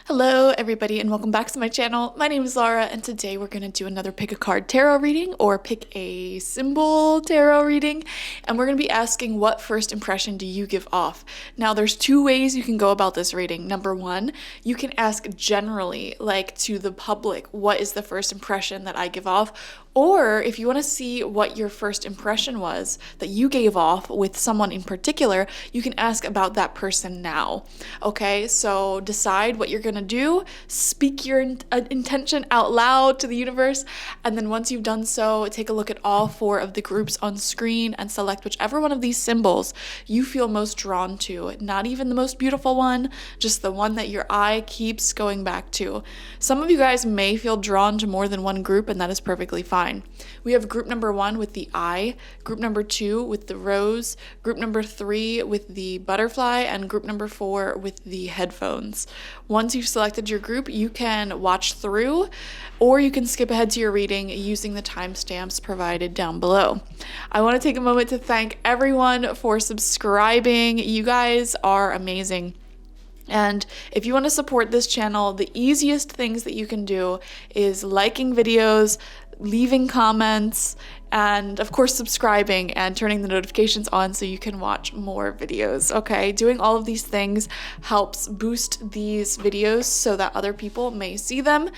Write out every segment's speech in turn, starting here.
Hello everybody and welcome back to my channel. My name is Laura and today we're going to do another pick a card tarot reading or pick a symbol tarot reading, and we're going to be asking what first impression do you give off. Now there's two ways you can go about this reading. Number one, you can ask generally, like to the public, what is the first impression that I give off? Or if you want to see what your first impression was that you gave off with someone in particular, you can ask about that person now. Okay, so decide what you're going to do, speak your intention out loud to the universe, and then once you've done so, take a look at all four of the groups on screen and select whichever one of these symbols you feel most drawn to. Not even the most beautiful one, just the one that your eye keeps going back to. Some of you guys may feel drawn to more than one group, and that is perfectly fine. We have group number 1 with the eye, group number 2 with the rose, group number 3 with the butterfly, and group number 4 with the headphones. Once you've selected your group, you can watch through or you can skip ahead to your reading using the timestamps provided down below. I want to take a moment to thank everyone for subscribing. You guys are amazing. And if you want to support this channel, the easiest things that you can do is liking videos, leaving comments, and of course subscribing and turning the notifications on so you can watch more videos, okay? Doing all of these things helps boost these videos so that other people may see them,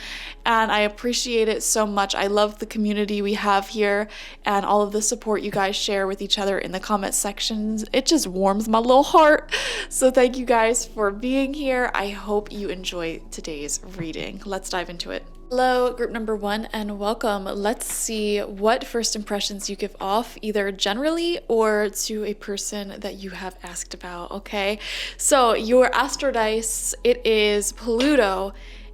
and I appreciate it so much. I love the community we have here and all of the support you guys share with each other in the comment sections. It just warms my little heart. So thank you guys for being here. I hope you enjoy today's reading. Let's dive into it. Hello, group number 1, and welcome. Let's see what first impressions you give off, either generally or to a person that you have asked about, okay? So your Astro Dice, it is Pluto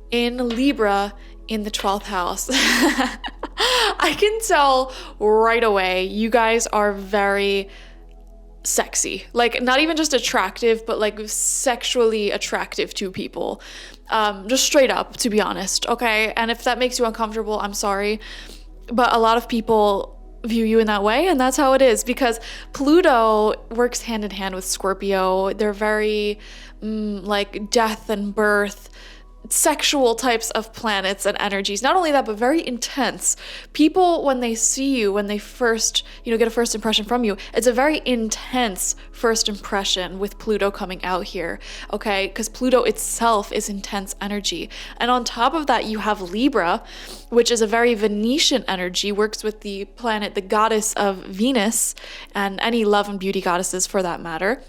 in Libra in the 12th house. I can tell right away you guys are very sexy, like not even just attractive, but like sexually attractive to people, just straight up, to be honest, okay? And if that makes you uncomfortable, I'm sorry, but a lot of people view you in that way, and that's how it is, because Pluto works hand in hand with Scorpio. They're very like death and birth, sexual types of planets and energies. Not only that, but very intense. People, when they see you, when they first, get a first impression from you, it's a very intense first impression with Pluto coming out here, okay? Because Pluto itself is intense energy. And on top of that, you have Libra, which is a very Venetian energy, works with the planet, the goddess of Venus, and any love and beauty goddesses for that matter.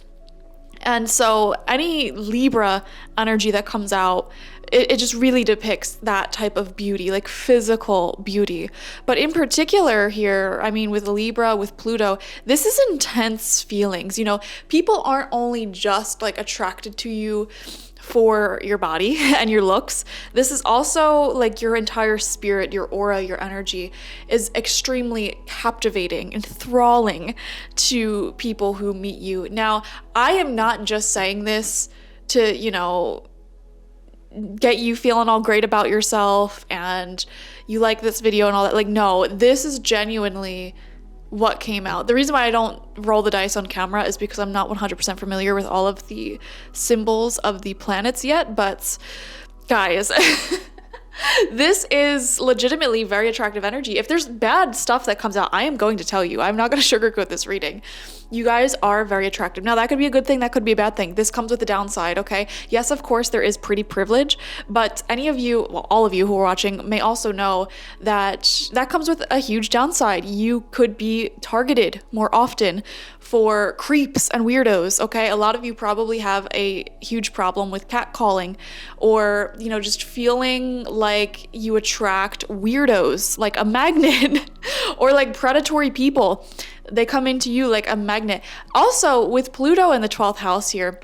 And so any Libra energy that comes out, it just really depicts that type of beauty, like physical beauty. But in particular here, I mean, with Libra, with Pluto, this is intense feelings. People aren't only just like attracted to you for your body and your looks. This is also like your entire spirit, your aura, your energy is extremely captivating, enthralling to people who meet you. Now, I am not just saying this to, get you feeling all great about yourself and you like this video and all that. Like, no, this is genuinely what came out. The reason why I don't roll the dice on camera is because I'm not 100% familiar with all of the symbols of the planets yet, but guys, this is legitimately very attractive energy. If there's bad stuff that comes out, I am going to tell you. I'm not going to sugarcoat this reading. You guys are very attractive. Now, that could be a good thing, that could be a bad thing. This comes with a downside, okay? Yes, of course, there is pretty privilege, but any of you, well, all of you who are watching may also know that that comes with a huge downside. You could be targeted more often for creeps and weirdos, okay? A lot of you probably have a huge problem with catcalling or, just feeling like you attract weirdos like a magnet or like predatory people. They come into you like a magnet. Also, with Pluto in the 12th house here,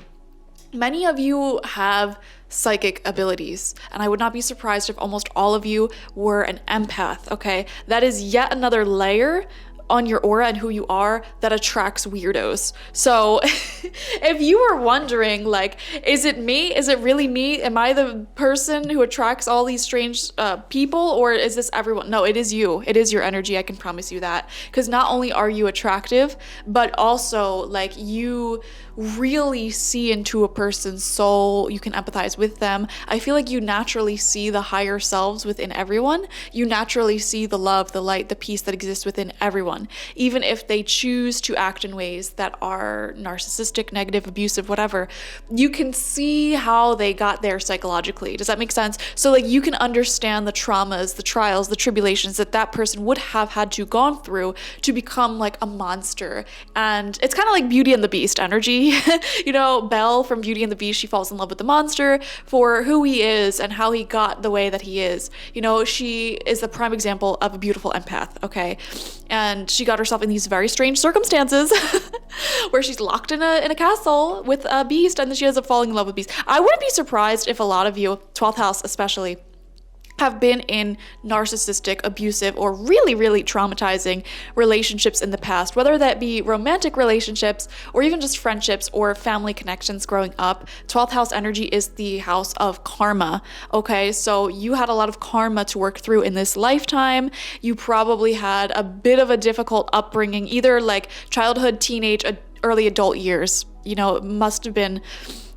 many of you have psychic abilities, and I would not be surprised if almost all of you were an empath, okay? That is yet another layer on your aura and who you are that attracts weirdos. So if you were wondering, like, is it me? Is it really me? Am I the person who attracts all these strange people, or is this everyone? No, it is you. It is your energy. I can promise you that. Because not only are you attractive, but also like you really see into a person's soul. You can empathize with them. I feel like you naturally see the higher selves within everyone. You naturally see the love, the light, the peace that exists within everyone, even if they choose to act in ways that are narcissistic, negative, abusive, whatever. You can see how they got there psychologically. Does that make sense? So like you can understand the traumas, the trials, the tribulations that that person would have had to gone through to become like a monster. And it's kind of like Beauty and the Beast energy. You know, Belle from Beauty and the Beast, she falls in love with the monster for who he is and how he got the way that he is. You know, she is the prime example of a beautiful empath, okay? And she got herself in these very strange circumstances where she's locked in a castle with a beast, and then she ends up falling in love with Beast. I wouldn't be surprised if a lot of you, 12th house especially, have been in narcissistic, abusive, or really, really traumatizing relationships in the past, whether that be romantic relationships or even just friendships or family connections growing up. 12th house energy is the house of karma, okay? So you had a lot of karma to work through in this lifetime. You probably had a bit of a difficult upbringing, either like childhood, teenage, early adult years. You know, it must have been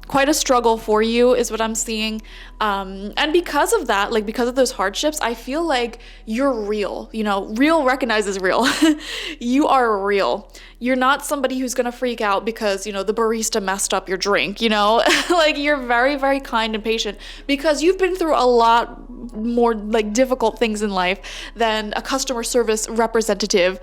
quite a struggle for you is what I'm seeing. And because of that, like because of those hardships, I feel like you're real, you know, real recognizes real. You are real. You're not somebody who's going to freak out because, you know, the barista messed up your drink, you know, like you're very, very kind and patient because you've been through a lot more like difficult things in life than a customer service representative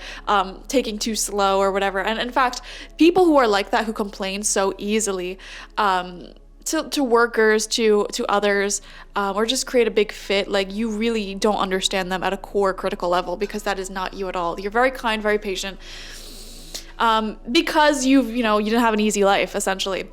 taking too slow or whatever. And in fact, people who are like that, who complain so easily, to workers, to others, or just create a big fit, like you really don't understand them at a core critical level because that is not you at all. You're very kind, very patient, because you didn't have an easy life, essentially.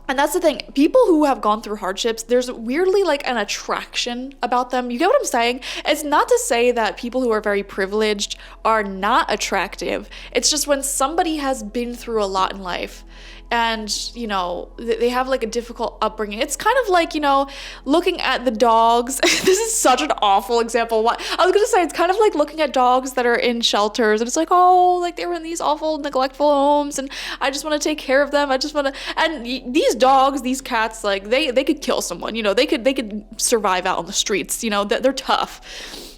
And that's the thing, people who have gone through hardships, there's weirdly like an attraction about them. You get what I'm saying? It's not to say that people who are very privileged are not attractive. It's just when somebody has been through a lot in life and, you know, they have like a difficult upbringing. It's kind of like, you know, looking at the dogs. This is such an awful example. What I was gonna say, it's kind of like looking at dogs that are in shelters and it's like, oh, like they were in these awful neglectful homes and I just want to take care of them. I just want to, and these dogs, these cats, like they could kill someone, you know, they could survive out on the streets, you know, they're tough.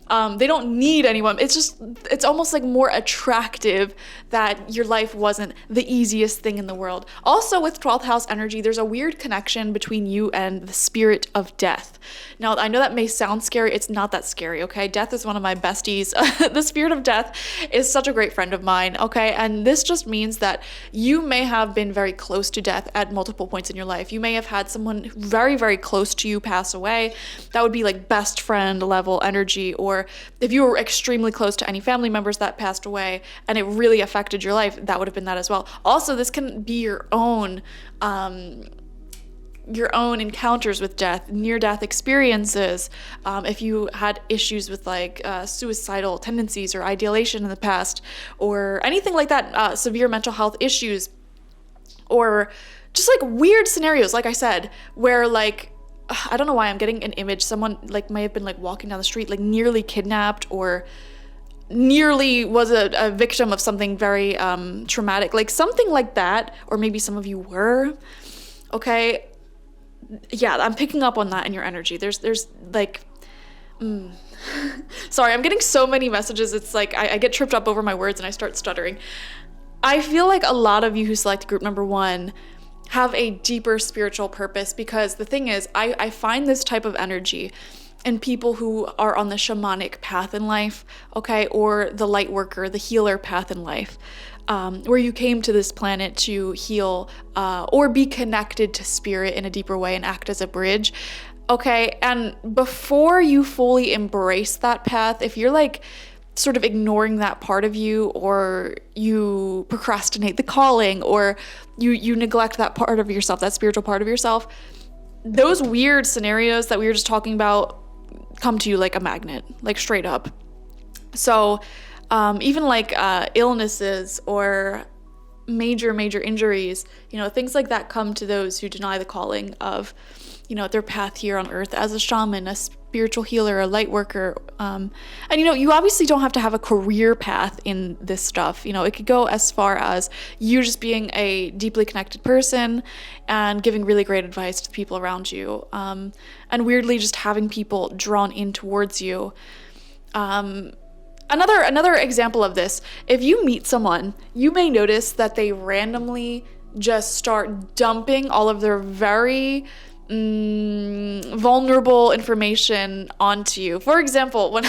They don't need anyone. It's almost like more attractive that your life wasn't the easiest thing in the world. Also with 12th house energy, there's a weird connection between you and the spirit of death. Now, I know that may sound scary. It's not that scary, okay? Death is one of my besties. The spirit of death is such a great friend of mine, okay? And this just means that you may have been very close to death at multiple points in your life. You may have had someone very, very close to you pass away. That would be like best friend level energy, or if you were extremely close to any family members that passed away and it really affected your life, that would have been that as well. Also, this can be your own encounters with death, near-death experiences, if you had issues with like suicidal tendencies or ideation in the past, or anything like that, severe mental health issues, or just like weird scenarios, like I said, where like, I don't know why I'm getting an image, someone like may have been like walking down the street, like nearly kidnapped or nearly was a victim of something very traumatic, like something like that, or maybe some of you were, okay? Yeah, I'm picking up on that in your energy. There's like, sorry, I'm getting so many messages, it's like I get tripped up over my words and I start stuttering. I feel like a lot of you who select group number 1 have a deeper spiritual purpose, because the thing is, I find this type of energy in people who are on the shamanic path in life, okay, or the light worker, the healer path in life, where you came to this planet to heal or be connected to spirit in a deeper way and act as a bridge, okay? And before you fully embrace that path, if you're like sort of ignoring that part of you, or you procrastinate the calling, or you neglect that part of yourself, that spiritual part of yourself, those weird scenarios that we were just talking about come to you like a magnet, like straight up. So even like illnesses or major injuries, you know, things like that come to those who deny the calling of their path here on earth as a shaman, a spiritual healer, a light worker. And you obviously don't have to have a career path in this stuff. It could go as far as you just being a deeply connected person and giving really great advice to the people around you. And weirdly just having people drawn in towards you. Another example of this, if you meet someone, you may notice that they randomly just start dumping all of their very vulnerable information onto you. For example, and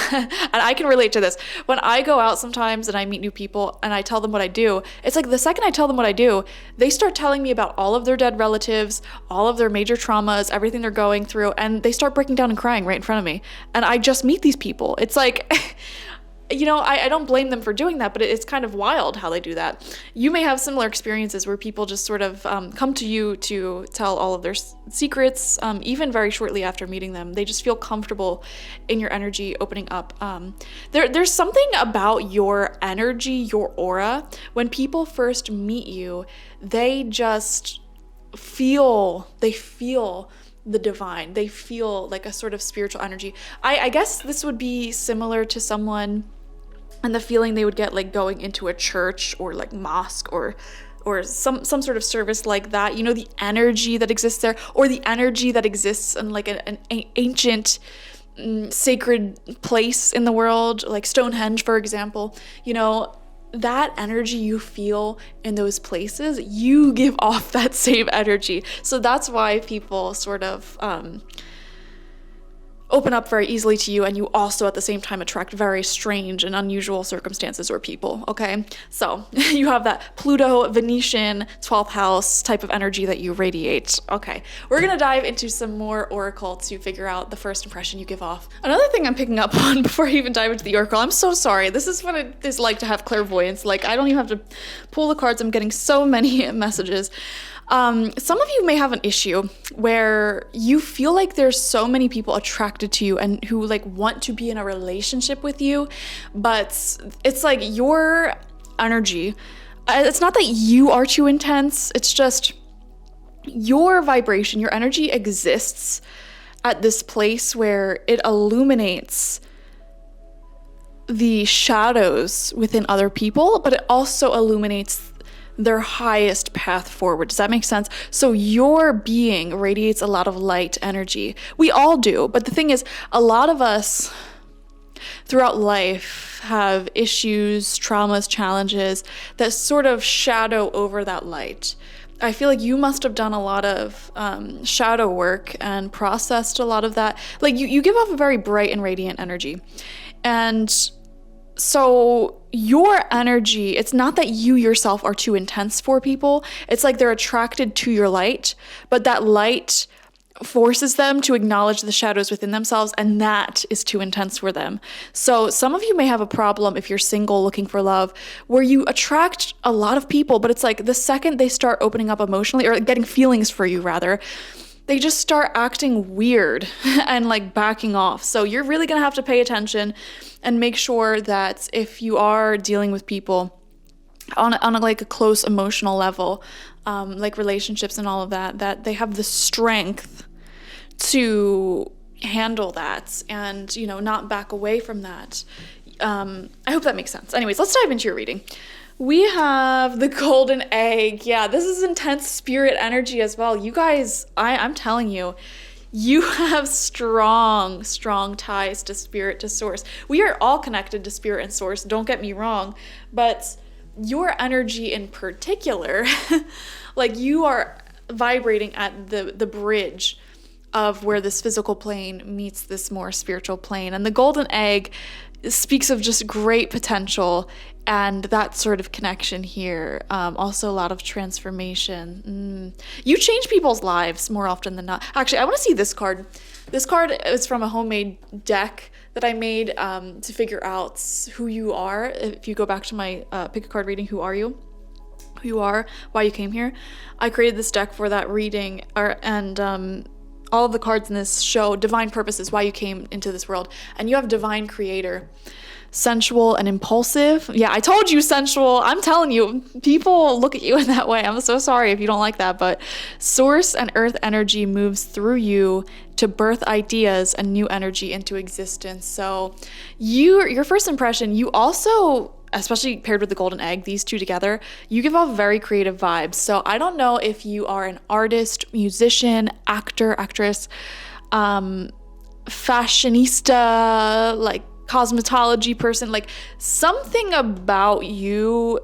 I can relate to this, when I go out sometimes and I meet new people and I tell them what I do, it's like the second I tell them what I do, they start telling me about all of their dead relatives, all of their major traumas, everything they're going through, and they start breaking down and crying right in front of me. And I just meet these people. It's like I don't blame them for doing that, but it's kind of wild how they do that. You may have similar experiences where people just sort of come to you to tell all of their secrets, even very shortly after meeting them. They just feel comfortable in your energy opening up. There's something about your energy, your aura. When people first meet you, they just feel the divine. They feel like a sort of spiritual energy. I guess this would be similar to someone and the feeling they would get like going into a church or like mosque or some sort of service like that. The energy that exists there, or the energy that exists in like an ancient sacred place in the world, like Stonehenge, for example. That energy you feel in those places, you give off that same energy. So that's why people sort of open up very easily to you, and you also at the same time attract very strange and unusual circumstances or people, okay? So you have that Pluto, Venetian, 12th house type of energy that you radiate. Okay, we're gonna dive into some more oracle to figure out the first impression you give off. Another thing I'm picking up on before I even dive into the oracle, I'm so sorry, this is what it is like to have clairvoyance. Like, I don't even have to pull the cards, I'm getting so many messages. Some of you may have an issue where you feel like there's so many people attracted to you and who like want to be in a relationship with you, but it's like your energy, it's not that you are too intense, it's just your vibration, your energy exists at this place where it illuminates the shadows within other people, but it also illuminates their highest path forward. Does that make sense? So your being radiates a lot of light energy. We all do, but the thing is, a lot of us throughout life have issues, traumas, challenges that sort of shadow over that light. I feel like you must have done a lot of shadow work and processed a lot of that. Like you give off a very bright and radiant energy. And so your energy, it's not that you yourself are too intense for people. It's like they're attracted to your light, but that light forces them to acknowledge the shadows within themselves, and that is too intense for them. So some of you may have a problem if you're single looking for love, where you attract a lot of people, but it's like the second they start opening up emotionally, or getting feelings for you rather, they just start acting weird and like backing off. So you're really gonna have to pay attention and make sure that if you are dealing with people on a like a close emotional level, like relationships and all of that, that they have the strength to handle that and, not back away from that. I hope that makes sense. Anyways, let's dive into your reading. We have the golden egg. Yeah, this is intense spirit energy as well. You guys, I'm telling you, you have strong ties to spirit, to source. We are all connected to spirit and source, don't get me wrong, but your energy in particular, like you are vibrating at the bridge of where this physical plane meets this more spiritual plane. And the golden egg speaks of just great potential and that sort of connection here. Also a lot of transformation. You change people's lives more often than not. Actually, I want to see this card. This card is from a homemade deck that I made to figure out who you are. If you go back to my pick a card reading, who are you? Who you are, why you came here. I created this deck for that reading, and all of the cards in this show divine purposes, why you came into this world, and you have divine creator. sensual and impulsive. Yeah, I told you sensual. I'm telling you, people look at you in that way. I'm so sorry if you don't like that, but source and earth energy moves through you to birth ideas and new energy into existence. So your first impression, you also, especially paired with the golden egg, these two together, you give off very creative vibes. So I don't know if you are an artist, musician, actor, actress, fashionista, like cosmetology person, like something about you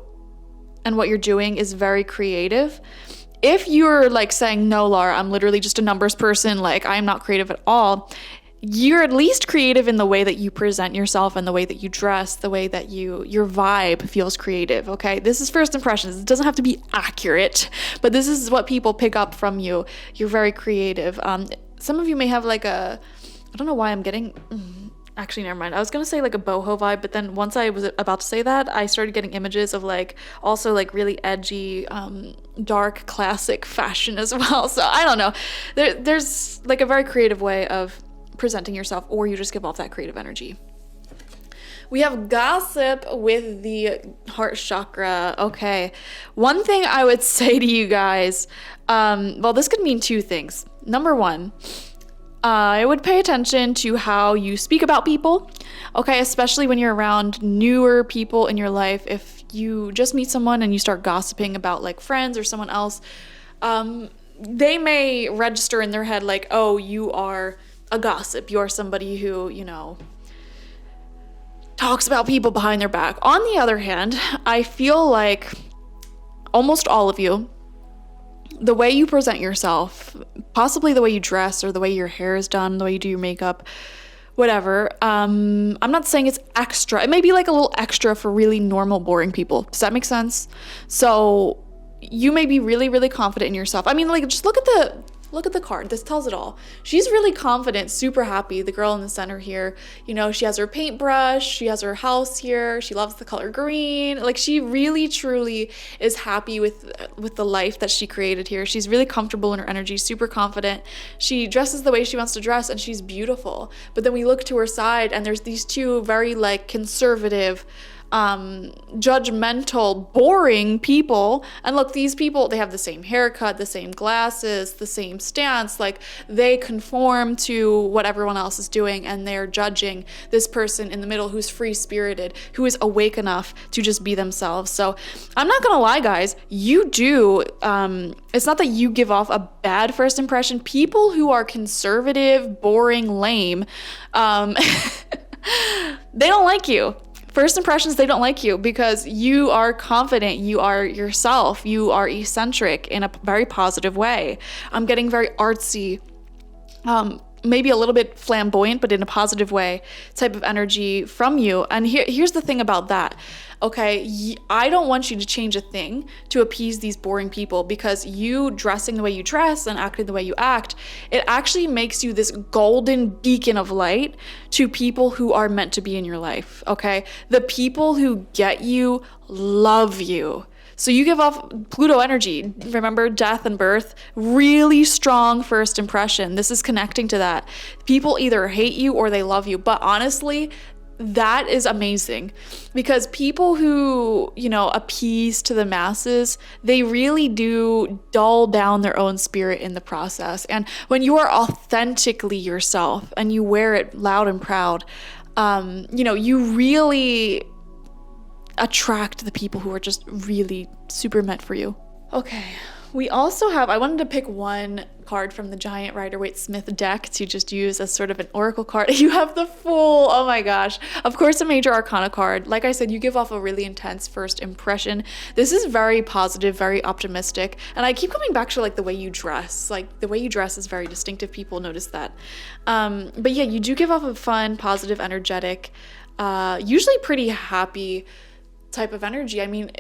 and what you're doing is very creative. If you're like saying, no, Laura, I'm literally just a numbers person, like I'm not creative at all, you're at least creative in the way that you present yourself and the way that you dress, the way that your vibe feels creative, okay? This is first impressions. It doesn't have to be accurate, but this is what people pick up from you. You're very creative. Some of you may have like I don't know why I'm getting, actually, never mind. I was going to say like a boho vibe, but then once I was about to say that, I started getting images of like also like really edgy, dark classic fashion as well. So I don't know. There's like a very creative way of presenting yourself, or you just give off that creative energy. We have gossip with the heart chakra. Okay. One thing I would say to you guys, well, this could mean two things. Number one, I would pay attention to how you speak about people, okay, especially when you're around newer people in your life. If you just meet someone and you start gossiping about like friends or someone else, they may register in their head like, oh, you are a gossip. You're somebody who, talks about people behind their back. On the other hand, I feel like almost all of you, the way you present yourself, possibly the way you dress or the way your hair is done, the way you do your makeup, whatever. I'm not saying it's extra. It may be like a little extra for really normal, boring people. Does that make sense? So you may be really, really confident in yourself. I mean, like, just look at the card. This tells it all. She's really confident, super happy. The girl in the center here, she has her paintbrush, she has her house here, she loves the color green. Like, she really truly is happy with the life that she created here. She's really comfortable in her energy, super confident. She dresses the way she wants to dress, and she's beautiful. But then we look to her side, and there's these two very like conservative, judgmental, boring people. And look, these people, they have the same haircut, the same glasses, the same stance. Like, they conform to what everyone else is doing, and they're judging this person in the middle who's free-spirited, who is awake enough to just be themselves. So I'm not gonna lie, guys, you do, it's not that you give off a bad first impression. People who are conservative, boring, lame, they don't like you. First impressions, they don't like you because you are confident, you are yourself, you are eccentric in a very positive way. I'm getting very artsy, maybe a little bit flamboyant, but in a positive way type of energy from you. And here's the thing about that. Okay, I don't want you to change a thing to appease these boring people, because you dressing the way you dress and acting the way you act, it actually makes you this golden beacon of light to people who are meant to be in your life, okay? The people who get you love you. So you give off Pluto energy. Remember, death and birth, really strong first impression. This is connecting to that. People either hate you or they love you. But honestly, that is amazing, because people who, appease to the masses, they really do dull down their own spirit in the process. And when you are authentically yourself and you wear it loud and proud, you really attract the people who are just really super meant for you. Okay. We also have, I wanted to pick one card from the Giant Rider-Waite-Smith deck to just use as sort of an oracle card. You have the Fool. Oh my gosh. Of course, a major arcana card. Like I said, you give off a really intense first impression. This is very positive, very optimistic. And I keep coming back to like the way you dress. Like, the way you dress is very distinctive. People notice that. But yeah, you do give off a fun, positive, energetic, usually pretty happy type of energy. I mean,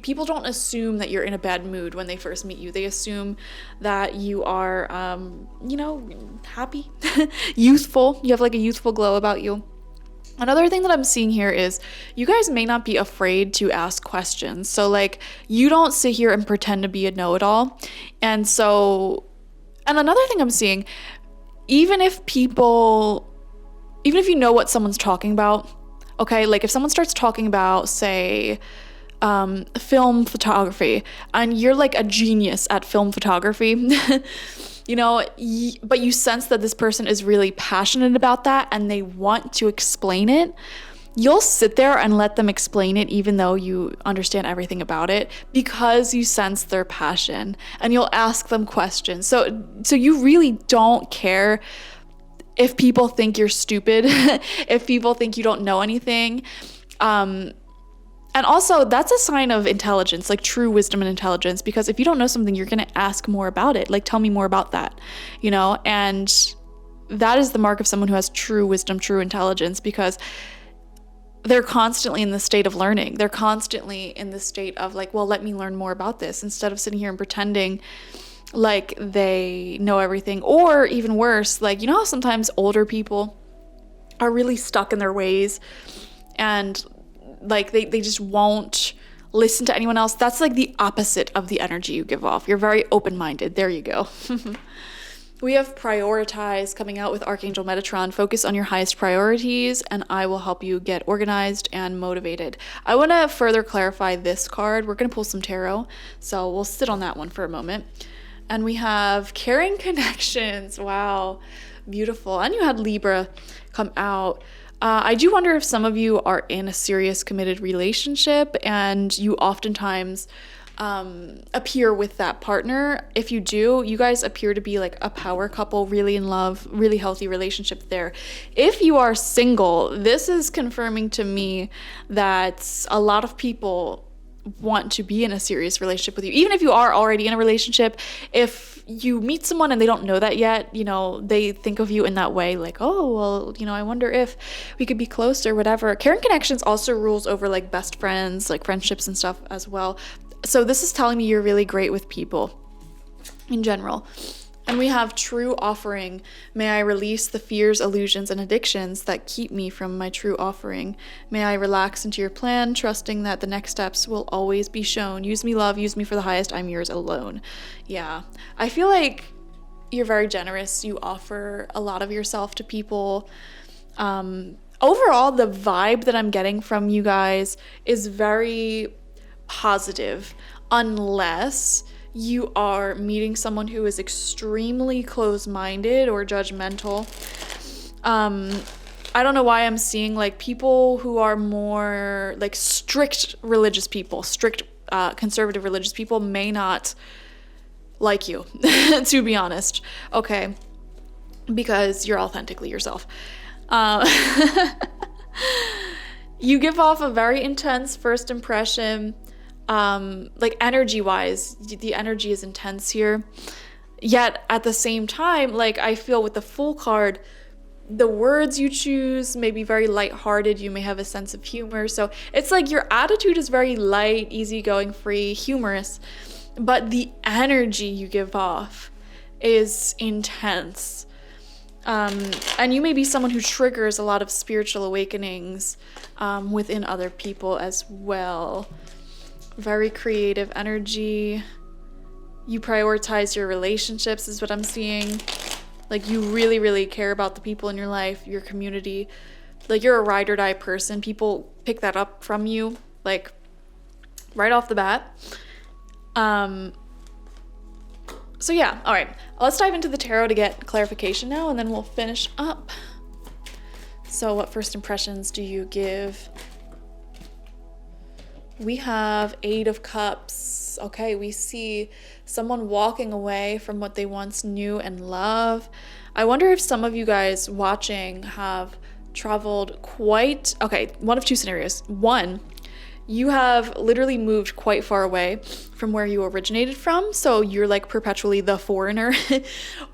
people don't assume that you're in a bad mood when they first meet you. They assume that you are, happy, youthful. You have like a youthful glow about you. Another thing that I'm seeing here is you guys may not be afraid to ask questions. So like, you don't sit here and pretend to be a know-it-all. And another thing I'm seeing, even if you know what someone's talking about, Okay, like if someone starts talking about, say, film photography, and you're like a genius at film photography, but you sense that this person is really passionate about that and they want to explain it, you'll sit there and let them explain it even though you understand everything about it, because you sense their passion, and you'll ask them questions. So you really don't care if people think you're stupid, if people think you don't know anything. And also, that's a sign of intelligence, like true wisdom and intelligence, because if you don't know something, you're going to ask more about it. Like, tell me more about that, and that is the mark of someone who has true wisdom, true intelligence, because they're constantly in the state of learning. They're constantly in the state of like, well, let me learn more about this, instead of sitting here and pretending like they know everything. Or even worse, like, how sometimes older people are really stuck in their ways, and like they just won't listen to anyone else. That's like the opposite of the energy you give off. You're very open-minded. There you go. We have prioritize coming out with Archangel Metatron. Focus on your highest priorities, and I will help you get organized and motivated. I want to further clarify this card. We're going to pull some tarot, so we'll sit on that one for a moment. And we have caring connections. Wow, beautiful. And you had Libra come out. I do wonder if some of you are in a serious committed relationship, and you oftentimes appear with that partner. If you do, you guys appear to be like a power couple, really in love, really healthy relationship there. If you are single, this is confirming to me that a lot of people want to be in a serious relationship with you. Even if you are already in a relationship, if you meet someone and they don't know that yet, they think of you in that way, like, oh, well, I wonder if we could be close or whatever. Caring connections also rules over like best friends, like friendships and stuff as well. So this is telling me you're really great with people in general. And we have true offering. May I release the fears, illusions, and addictions that keep me from my true offering. May I relax into your plan, trusting that the next steps will always be shown. Use me, love, use me for the highest. I'm yours alone. Yeah, I feel like you're very generous. You offer a lot of yourself to people. Overall, the vibe that I'm getting from you guys is very positive, unless you are meeting someone who is extremely close-minded or judgmental. I don't know why I'm seeing like people who are more like strict religious people, strict conservative religious people may not like you, to be honest. Okay, because you're authentically yourself. You give off a very intense first impression. Like energy wise, the energy is intense here, yet at the same time, like I feel with the Fool card, the words you choose may be very lighthearted. You may have a sense of humor, so it's like your attitude is very light, easygoing, free, humorous, but the energy you give off is intense. And you may be someone who triggers a lot of spiritual awakenings within other people as well. Very creative energy. You prioritize your relationships is what I'm seeing. Like you really, really care about the people in your life, your community. Like you're a ride or die person. People pick that up from you, like right off the bat. So yeah, all right. Let's dive into the tarot to get clarification now, and then we'll finish up. So what first impressions do you give? We have Eight of Cups. Okay, we see someone walking away from what they once knew and loved. I wonder if some of you guys watching have traveled one of two scenarios. One, you have literally moved quite far away from where you originated from, so you're like perpetually the foreigner.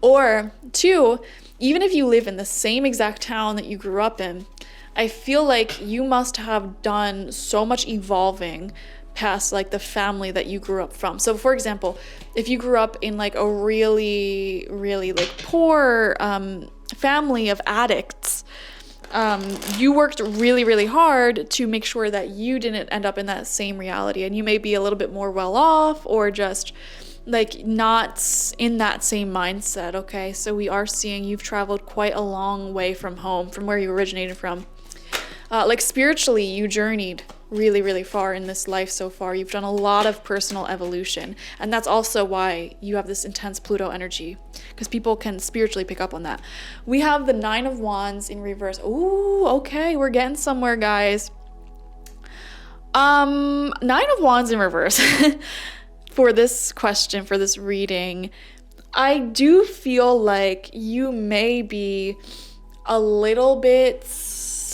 Or two, even if you live in the same exact town that you grew up in, I feel like you must have done so much evolving past like the family that you grew up from. So for example, if you grew up in like a really, really like poor family of addicts, you worked really, really hard to make sure that you didn't end up in that same reality, and you may be a little bit more well off or just like not in that same mindset. Okay, so we are seeing you've traveled quite a long way from home, from where you originated from. Like spiritually, you journeyed really, really far in this life so far. You've done a lot of personal evolution. And that's also why you have this intense Pluto energy, because people can spiritually pick up on that. We have the Nine of Wands in reverse. Ooh, okay, we're getting somewhere, guys. Nine of Wands in reverse. For this question, for this reading, I do feel like you may be a little bit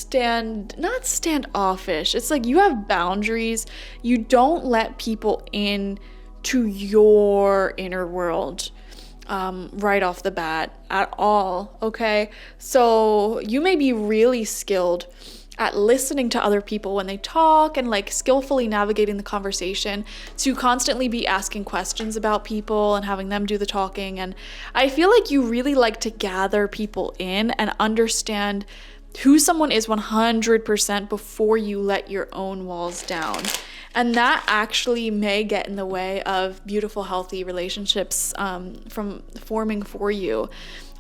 not standoffish. It's like you have boundaries. You don't let people in to your inner world right off the bat at all, okay? So you may be really skilled at listening to other people when they talk and like skillfully navigating the conversation, to constantly be asking questions about people and having them do the talking. And I feel like you really like to gather people in and understand who someone is 100% before you let your own walls down. And that actually may get in the way of beautiful, healthy relationships from forming for you.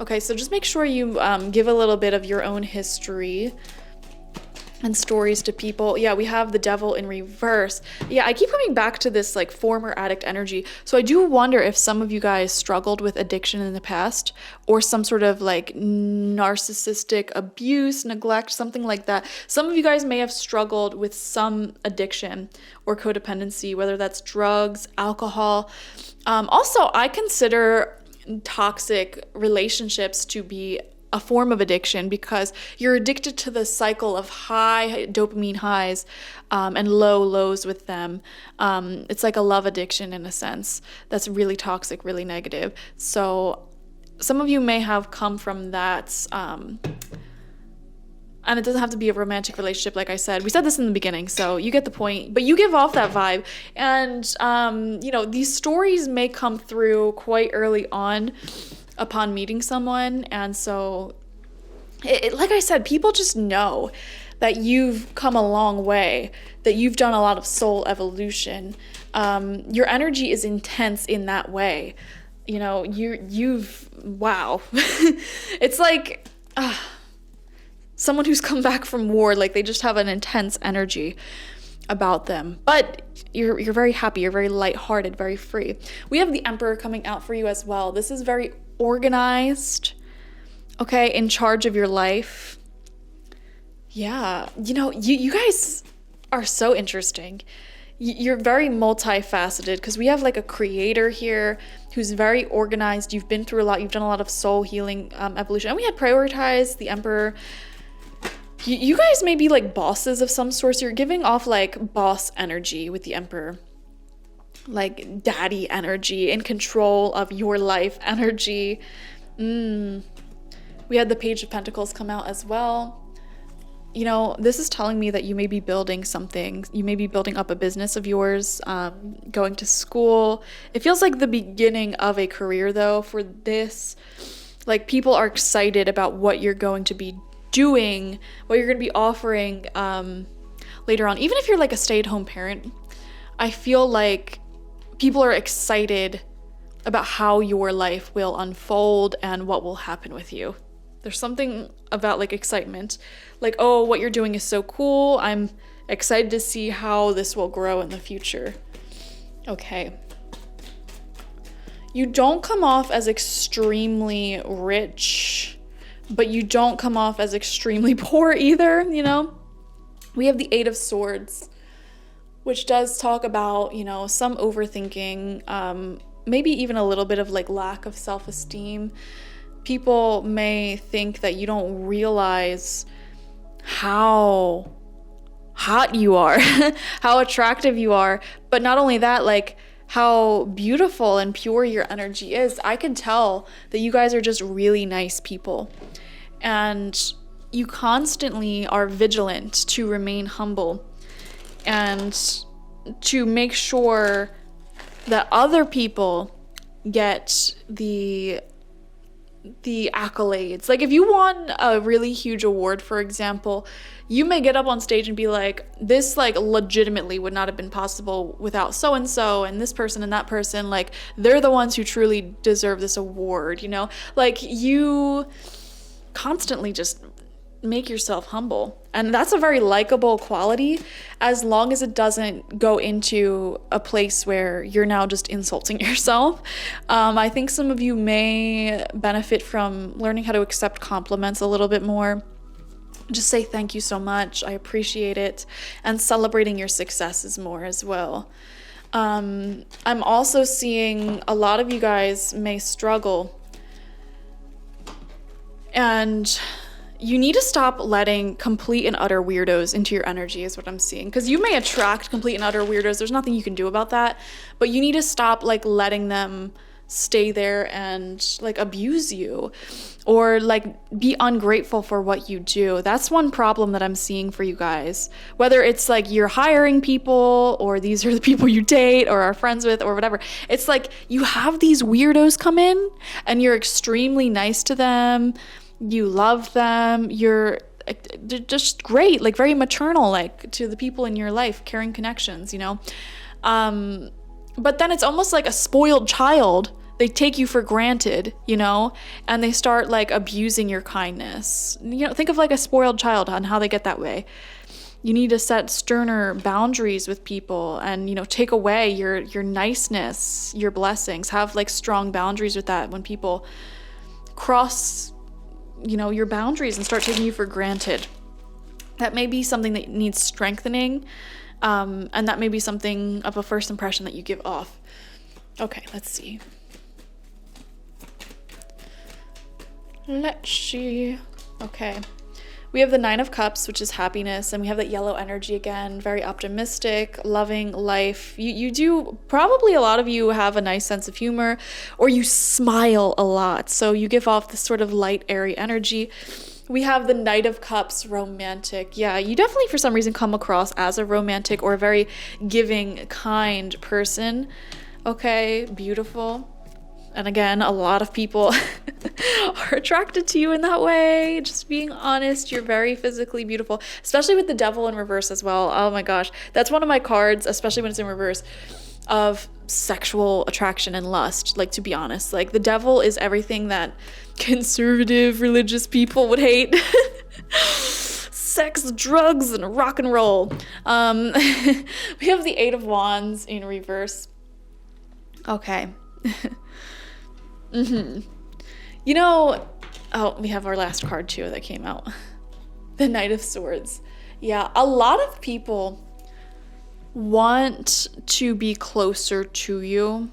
Okay, so just make sure you give a little bit of your own history and stories to people. Yeah, we have the Devil in reverse. Yeah, I keep coming back to this like former addict energy. So I do wonder if some of you guys struggled with addiction in the past, or some sort of like narcissistic abuse, neglect, something like that. Some of you guys may have struggled with some addiction or codependency, whether that's drugs, alcohol. Also, I consider toxic relationships to be a form of addiction, because you're addicted to the cycle of high dopamine highs and low lows with them. It's like a love addiction in a sense that's really toxic, really negative. So some of you may have come from that, and it doesn't have to be a romantic relationship. Like I said, we said this in the beginning, so you get the point, but you give off that vibe. And you know, these stories may come through quite early on upon meeting someone. And so like I said, people just know that you've come a long way, that you've done a lot of soul evolution. Your energy is intense in that way. You know, you've wow. It's like someone who's come back from war, like they just have an intense energy about them. But you're very happy, you're very lighthearted, very free. We have the Emperor coming out for you as well. This is very organized, okay, in charge of your life. Yeah, you know, you guys are so interesting. You're very multifaceted, because we have like a creator here who's very organized. You've been through a lot. You've done a lot of soul healing, evolution. And we had prioritized the Emperor. You guys may be like bosses of some sort. You're giving off like boss energy with the Emperor. Like daddy energy, in control of your life energy. We had the Page of Pentacles come out as well. You know, this is telling me that you may be building something. You may be building up a business of yours, going to school. It feels like the beginning of a career though for this. Like people are excited about what you're going to be doing, what you're going to be offering later on. Even if you're like a stay-at-home parent, I feel like people are excited about how your life will unfold and what will happen with you. There's something about like excitement, like, oh, what you're doing is so cool. I'm excited to see how this will grow in the future. Okay. You don't come off as extremely rich, but you don't come off as extremely poor either, you know? We have the Eight of Swords, which does talk about, you know, some overthinking, maybe even a little bit of like lack of self-esteem. People may think that you don't realize how hot you are, how attractive you are, but not only that, like how beautiful and pure your energy is. I can tell that you guys are just really nice people, and you constantly are vigilant to remain humble and to make sure that other people get the accolades. Like if you won a really huge award, for example, you may get up on stage and be like, this like legitimately would not have been possible without so and so and this person and that person. Like they're the ones who truly deserve this award, you know? Like you constantly just make yourself humble. And that's a very likable quality, as long as it doesn't go into a place where you're now just insulting yourself. I think some of you may benefit from learning how to accept compliments a little bit more. Just say thank you so much, I appreciate it, and celebrating your successes more as well. I'm also seeing a lot of you guys may struggle, and you need to stop letting complete and utter weirdos into your energy is what I'm seeing. Because you may attract complete and utter weirdos. There's nothing you can do about that. But you need to stop like letting them stay there and like abuse you or like be ungrateful for what you do. That's one problem that I'm seeing for you guys. Whether it's like you're hiring people or these are the people you date or are friends with or whatever. It's like you have these weirdos come in and you're extremely nice to them. You love them, you're just great, like very maternal, like to the people in your life, caring connections, you know? But then it's almost like a spoiled child. They take you for granted, you know? And they start like abusing your kindness. You know, think of like a spoiled child and how they get that way. You need to set sterner boundaries with people and, you know, take away your niceness, your blessings, have like strong boundaries with that when people cross, you know, your boundaries and start taking you for granted. That may be something that needs strengthening, and that may be something of a first impression that you give off. Okay, let's see. Okay. We have the Nine of Cups, which is happiness, and we have that yellow energy again, very optimistic, loving life. You do, probably a lot of you have a nice sense of humor, or you smile a lot, so you give off this sort of light, airy energy. We have the Knight of Cups, romantic. Yeah, you definitely for some reason come across as a romantic or a very giving, kind person. Okay, beautiful. And again, a lot of people are attracted to you in that way. Just being honest, you're very physically beautiful, especially with the Devil in reverse as well. Oh my gosh. That's one of my cards, especially when it's in reverse, of sexual attraction and lust. Like, to be honest, like the Devil is everything that conservative religious people would hate. Sex, drugs, and rock and roll. We have the Eight of Wands in reverse. Okay. You know, oh, we have our last card too that came out. The Knight of Swords. Yeah, a lot of people want to be closer to you,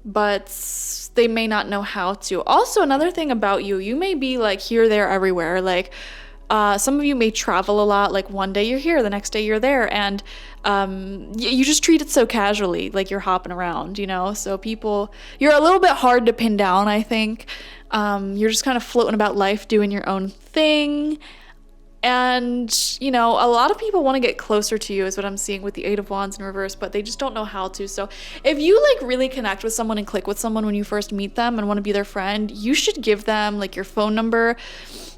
but they may not know how to. Also, another thing about you, you may be like here, there, everywhere. Like, some of you may travel a lot, like one day you're here, the next day you're there, and you just treat it so casually, like you're hopping around, you know? So people, you're a little bit hard to pin down, I think. You're just kind of floating about life, doing your own thing. And, you know, a lot of people want to get closer to you is what I'm seeing with the Eight of Wands in reverse, but they just don't know how to. So if you like really connect with someone and click with someone when you first meet them and want to be their friend, you should give them like your phone number.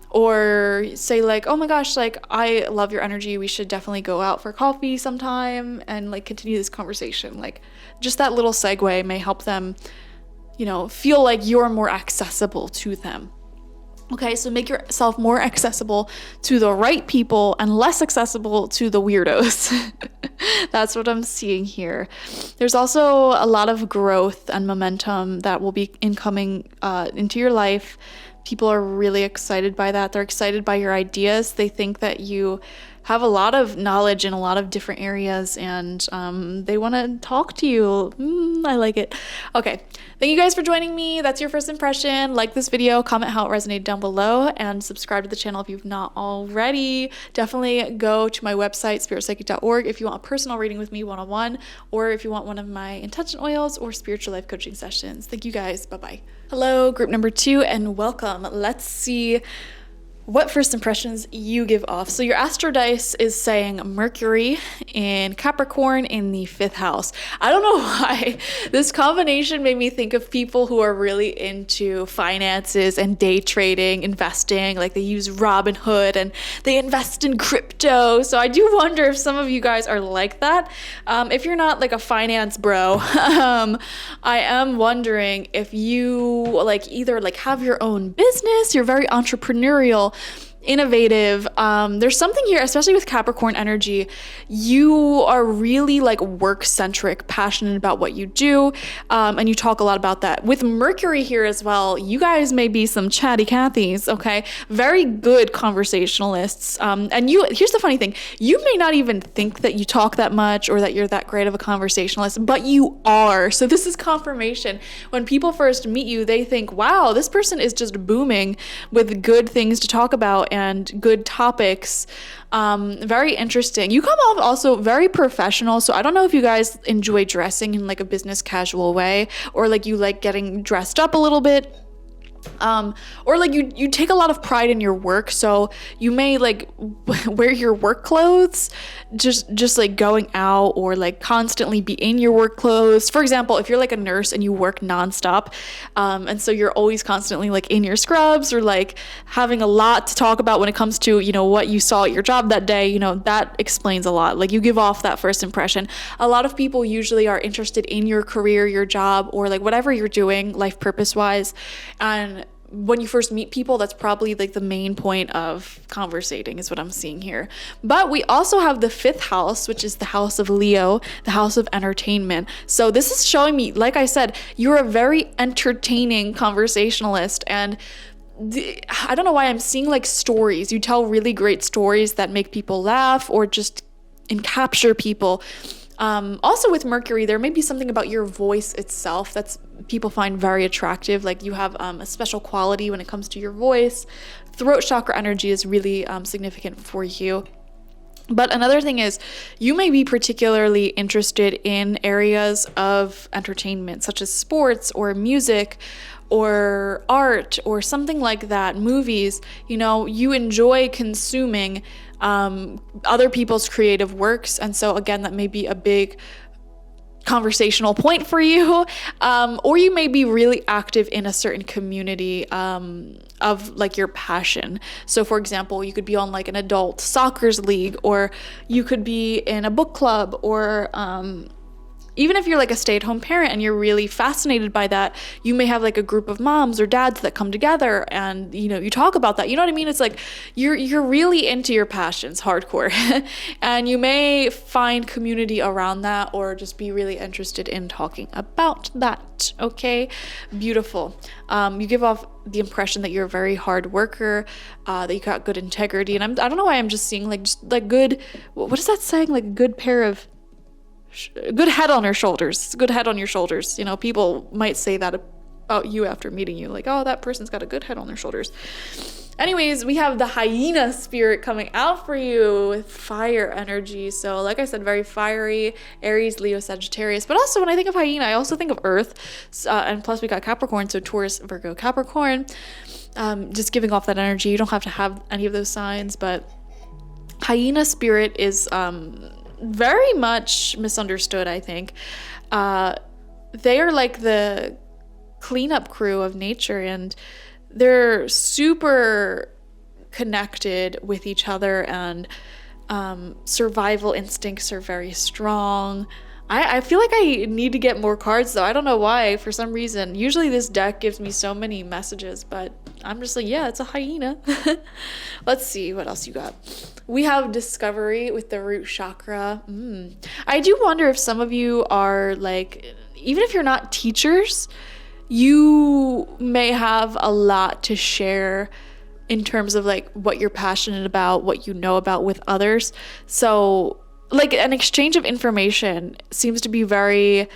Or say like, oh my gosh, like I love your energy. We should definitely go out for coffee sometime and like continue this conversation. Like just that little segue may help them, you know, feel like you're more accessible to them. Okay, so make yourself more accessible to the right people and less accessible to the weirdos. That's what I'm seeing here. There's also a lot of growth and momentum that will be incoming into your life. People are really excited by that. They're excited by your ideas. They think that you have a lot of knowledge in a lot of different areas, and they want to talk to you. I like it. Okay, thank you guys for joining me. That's your first impression. Like this video, comment how it resonated down below, and subscribe to the channel if you've not already. Definitely go to my website, spiritpsychic.org, if you want a personal reading with me one-on-one, or if you want one of my intention oils or spiritual life coaching sessions. Thank you guys. Bye-bye. Hello, group number 2, and welcome. Let's see what first impressions you give off. So your astro dice is saying Mercury in Capricorn in the 5th house. I don't know why this combination made me think of people who are really into finances and day trading, investing, like they use Robinhood and they invest in crypto. So I do wonder if some of you guys are like that. If you're not like a finance bro, I am wondering if you like either like have your own business, you're very entrepreneurial, innovative. There's something here, especially with Capricorn energy. You are really like work centric, passionate about what you do, and you talk a lot about that. With Mercury here as well, you guys may be some chatty Cathys, okay? Very good conversationalists. And here's the funny thing: you may not even think that you talk that much or that you're that great of a conversationalist, but you are. So this is confirmation. When people first meet you, they think, "Wow, this person is just booming with good things to talk about and good topics." Very interesting. You come off also very professional. So I don't know if you guys enjoy dressing in like a business casual way, or like you like getting dressed up a little bit. Or like you take a lot of pride in your work, so you may like wear your work clothes just like going out, or like constantly be in your work clothes. For example, if you're like a nurse and you work nonstop, and so you're always constantly like in your scrubs, or like having a lot to talk about when it comes to, you know, what you saw at your job that day, you know, that explains a lot. Like you give off that first impression. A lot of people usually are interested in your career, your job, or like whatever you're doing life purpose wise, and when you first meet people, that's probably like the main point of conversating, is what I'm seeing here. But we also have the 5th house, which is the house of Leo, the house of entertainment. So this is showing me, like I said, you're a very entertaining conversationalist, and I don't know why I'm seeing like stories. You tell really great stories that make people laugh or just capture people. Also with Mercury, there may be something about your voice itself that's people find very attractive. Like you have a special quality when it comes to your voice. Throat chakra energy is really significant for you. But another thing is, you may be particularly interested in areas of entertainment, such as sports or music or art or something like that, movies. You know, you enjoy consuming other people's creative works. And so again, that may be a big conversational point for you, or you may be really active in a certain community of like your passion. So for example, you could be on like an adult soccer league, or you could be in a book club, or even if you're like a stay-at-home parent and you're really fascinated by that, you may have like a group of moms or dads that come together and, you know, you talk about that. You know what I mean? It's like you're really into your passions hardcore and you may find community around that, or just be really interested in talking about that. Okay, beautiful. You give off the impression that you're a very hard worker, that you got good integrity, and I don't know why I'm just seeing like good, what is that saying? Like a good pair of good head on your shoulders. Good head on your shoulders. You know, people might say that about you after meeting you, like, oh, that person's got a good head on their shoulders. Anyways, we have the hyena spirit coming out for you with fire energy. So like I said, very fiery, Aries, Leo, Sagittarius. But also when I think of hyena, I also think of Earth. And plus we got Capricorn, so Taurus, Virgo, Capricorn. Just giving off that energy. You don't have to have any of those signs, but hyena spirit is very much misunderstood, I think. They are like the cleanup crew of nature, and they're super connected with each other, and survival instincts are very strong. I feel like I need to get more cards though. I don't know why, for some reason. Usually this deck gives me so many messages, but I'm just like, yeah, it's a hyena. Let's see what else you got. We have discovery with the root chakra. I do wonder if some of you are like, even if you're not teachers, you may have a lot to share in terms of like what you're passionate about, what you know about with others. So like an exchange of information seems to be very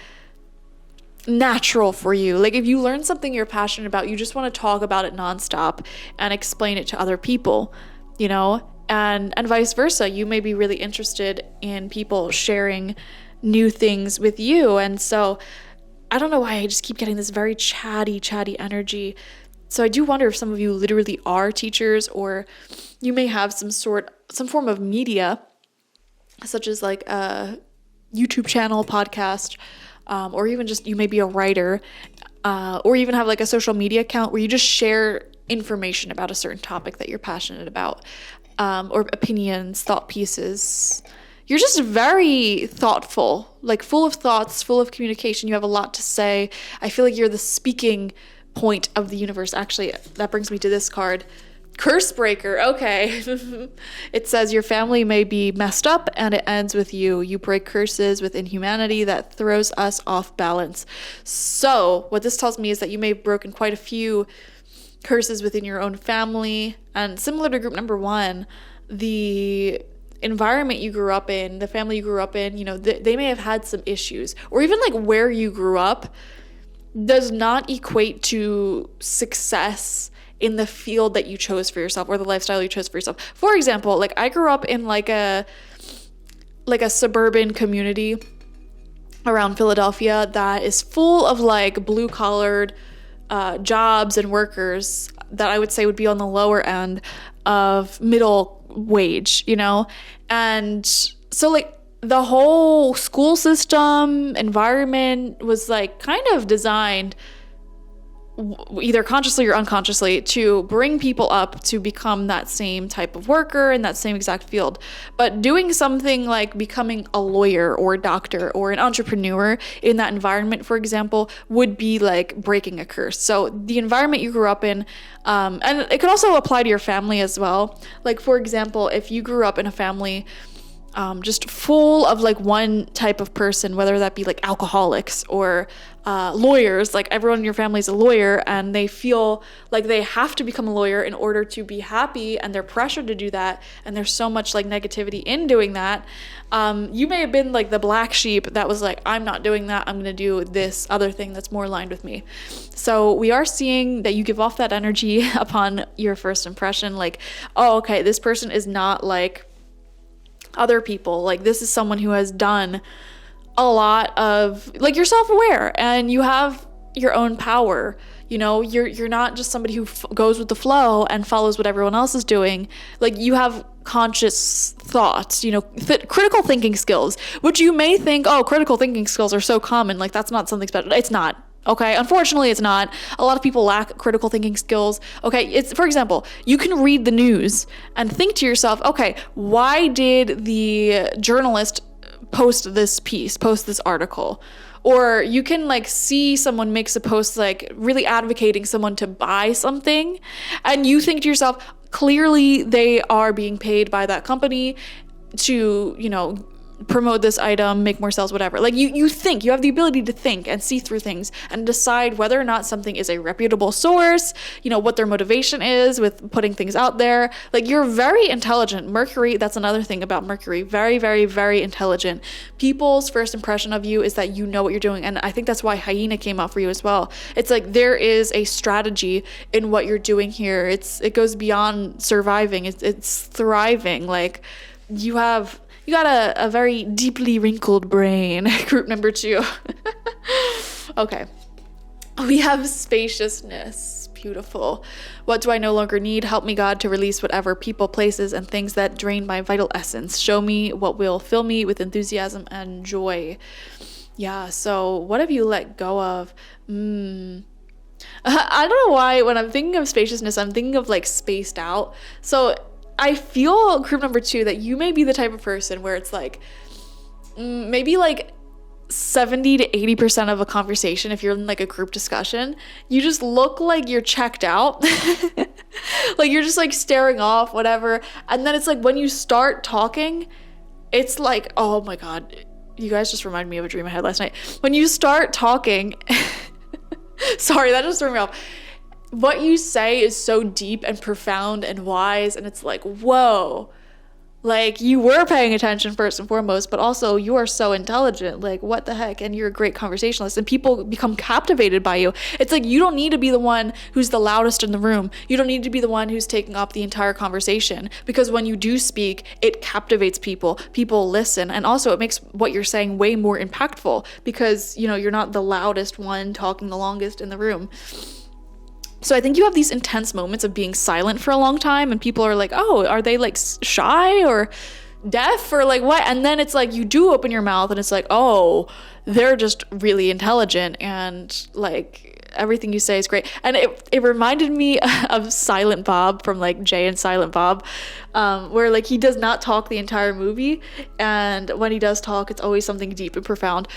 natural for you. Like if you learn something you're passionate about, you just want to talk about it nonstop and explain it to other people, you know, and vice versa. You may be really interested in people sharing new things with you. And so I don't know why I just keep getting this very chatty energy. So I do wonder if some of you literally are teachers, or you may have some form of media, such as like a YouTube channel, podcast, or even just you may be a writer, or even have like a social media account where you just share information about a certain topic that you're passionate about, or opinions, thought pieces. You're just very thoughtful, like full of thoughts, full of communication. You have a lot to say. I feel like you're the speaking point of the universe. Actually, that brings me to this card. Curse breaker. Okay. It says your family may be messed up and it ends with you. You break curses with inhumanity that throws us off balance. So, what this tells me is that you may have broken quite a few curses within your own family. And similar to group number one, the environment you grew up in, the family you grew up in, they may have had some issues. Or even like where you grew up does not equate to success in the field that you chose for yourself or the lifestyle you chose for yourself. For example, like I grew up in like a suburban community around Philadelphia that is full of like blue collared jobs and workers that I would say would be on the lower end of middle wage, and so like the whole school system environment was like kind of designed either consciously or unconsciously to bring people up to become that same type of worker in that same exact field. But doing something like becoming a lawyer or a doctor or an entrepreneur in that environment, for example, would be like breaking a curse. So the environment you grew up in, and it could also apply to your family as well. Like, for example, if you grew up in a family just full of like one type of person, whether that be like alcoholics or lawyers, like everyone in your family is a lawyer and they feel like they have to become a lawyer in order to be happy and they're pressured to do that, and there's so much like negativity in doing that. You may have been like the black sheep that was like, I'm not doing that, I'm gonna do this other thing that's more aligned with me. So we are seeing that you give off that energy upon your first impression, like, oh, okay, this person is not like other people. Like, this is someone who has done a lot of, like, you're self-aware and you have your own power. You're not just somebody who goes with the flow and follows what everyone else is doing. Like, you have conscious thoughts, critical thinking skills, which you may think, oh, critical thinking skills are so common, like that's not something special. It's not. Okay, unfortunately, it's not. A lot of people lack critical thinking skills. Okay, it's, for example, you can read the news and think to yourself, okay, why did the journalist post this article? Or you can like see someone makes a post like really advocating someone to buy something, and you think to yourself, clearly they are being paid by that company to, promote this item, make more sales, whatever. Like you think, you have the ability to think and see through things and decide whether or not something is a reputable source, what their motivation is with putting things out there. Like, you're very intelligent. Mercury, that's another thing about Mercury. Very, very, very intelligent. People's first impression of you is that you know what you're doing. And I think that's why Hyena came out for you as well. It's like there is a strategy in what you're doing here. It goes beyond surviving. It's thriving. Like, you got a very deeply wrinkled brain. Group number 2. Okay. We have spaciousness. Beautiful. What do I no longer need? Help me, God, to release whatever people, places, and things that drain my vital essence. Show me what will fill me with enthusiasm and joy. Yeah, so what have you let go of? I don't know why when I'm thinking of spaciousness, I'm thinking of like spaced out. So I feel, group number 2, that you may be the type of person where it's like maybe like 70 to 80% of a conversation, if you're in like a group discussion, you just look like you're checked out. Like you're just like staring off, whatever. And then it's like when you start talking, it's like, oh my God, you guys just remind me of a dream I had last night. When you start talking, sorry, that just threw me off. What you say is so deep and profound and wise, and it's like, whoa, like you were paying attention first and foremost, but also you are so intelligent, like what the heck, and you're a great conversationalist, and people become captivated by you. It's like you don't need to be the one who's the loudest in the room. You don't need to be the one who's taking up the entire conversation, because when you do speak, it captivates people. People listen, and also it makes what you're saying way more impactful because, you're not the loudest one talking the longest in the room. So I think you have these intense moments of being silent for a long time, and people are like, oh, are they like shy or deaf or like what? And then it's like you do open your mouth and it's like, oh, they're just really intelligent and like everything you say is great. And it reminded me of Silent Bob from like Jay and Silent Bob, where like he does not talk the entire movie, and when he does talk, it's always something deep and profound.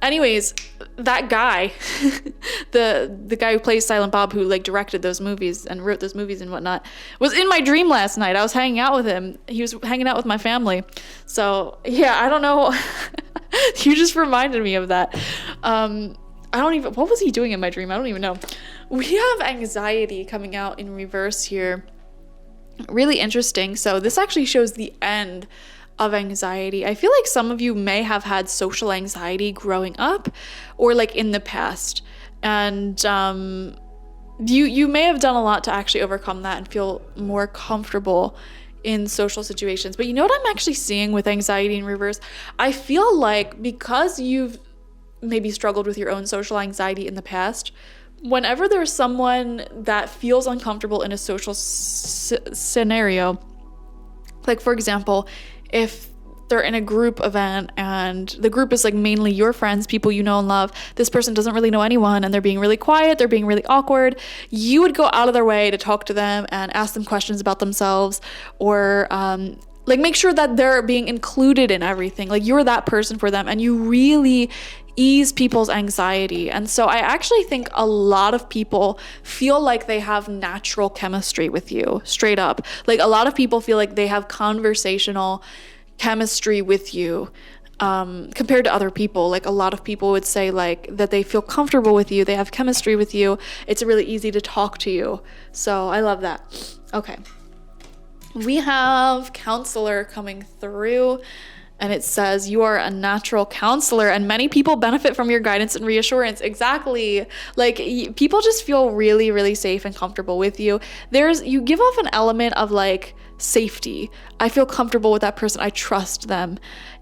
Anyways, that guy, the guy who plays Silent Bob, who like directed those movies and wrote those movies and whatnot, was in my dream last night. I was hanging out with him. He was hanging out with my family. So yeah, I don't know. You just reminded me of that. What was he doing in my dream? I don't even know. We have anxiety coming out in reverse here. Really interesting. So this actually shows the end of anxiety. I feel like some of you may have had social anxiety growing up or like in the past. And you may have done a lot to actually overcome that and feel more comfortable in social situations. But you know what I'm actually seeing with anxiety in reverse? I feel like because you've maybe struggled with your own social anxiety in the past, whenever there's someone that feels uncomfortable in a social scenario, like for example, if they're in a group event and the group is like mainly your friends, people you know and love, this person doesn't really know anyone and they're being really quiet, they're being really awkward, you would go out of their way to talk to them and ask them questions about themselves, or like make sure that they're being included in everything. Like you're that person for them and you really ease people's anxiety. And so I actually think a lot of people feel like they have natural chemistry with you, straight up. Like a lot of people feel like they have conversational chemistry with you compared to other people. Like a lot of people would say like that they feel comfortable with you, they have chemistry with you, it's really easy to talk to you. So I love that. Okay. We have counselor coming through. And it says, you are a natural counselor and many people benefit from your guidance and reassurance. Exactly. Like people just feel really, really safe and comfortable with you. You give off an element of like safety. I feel comfortable with that person. I trust them.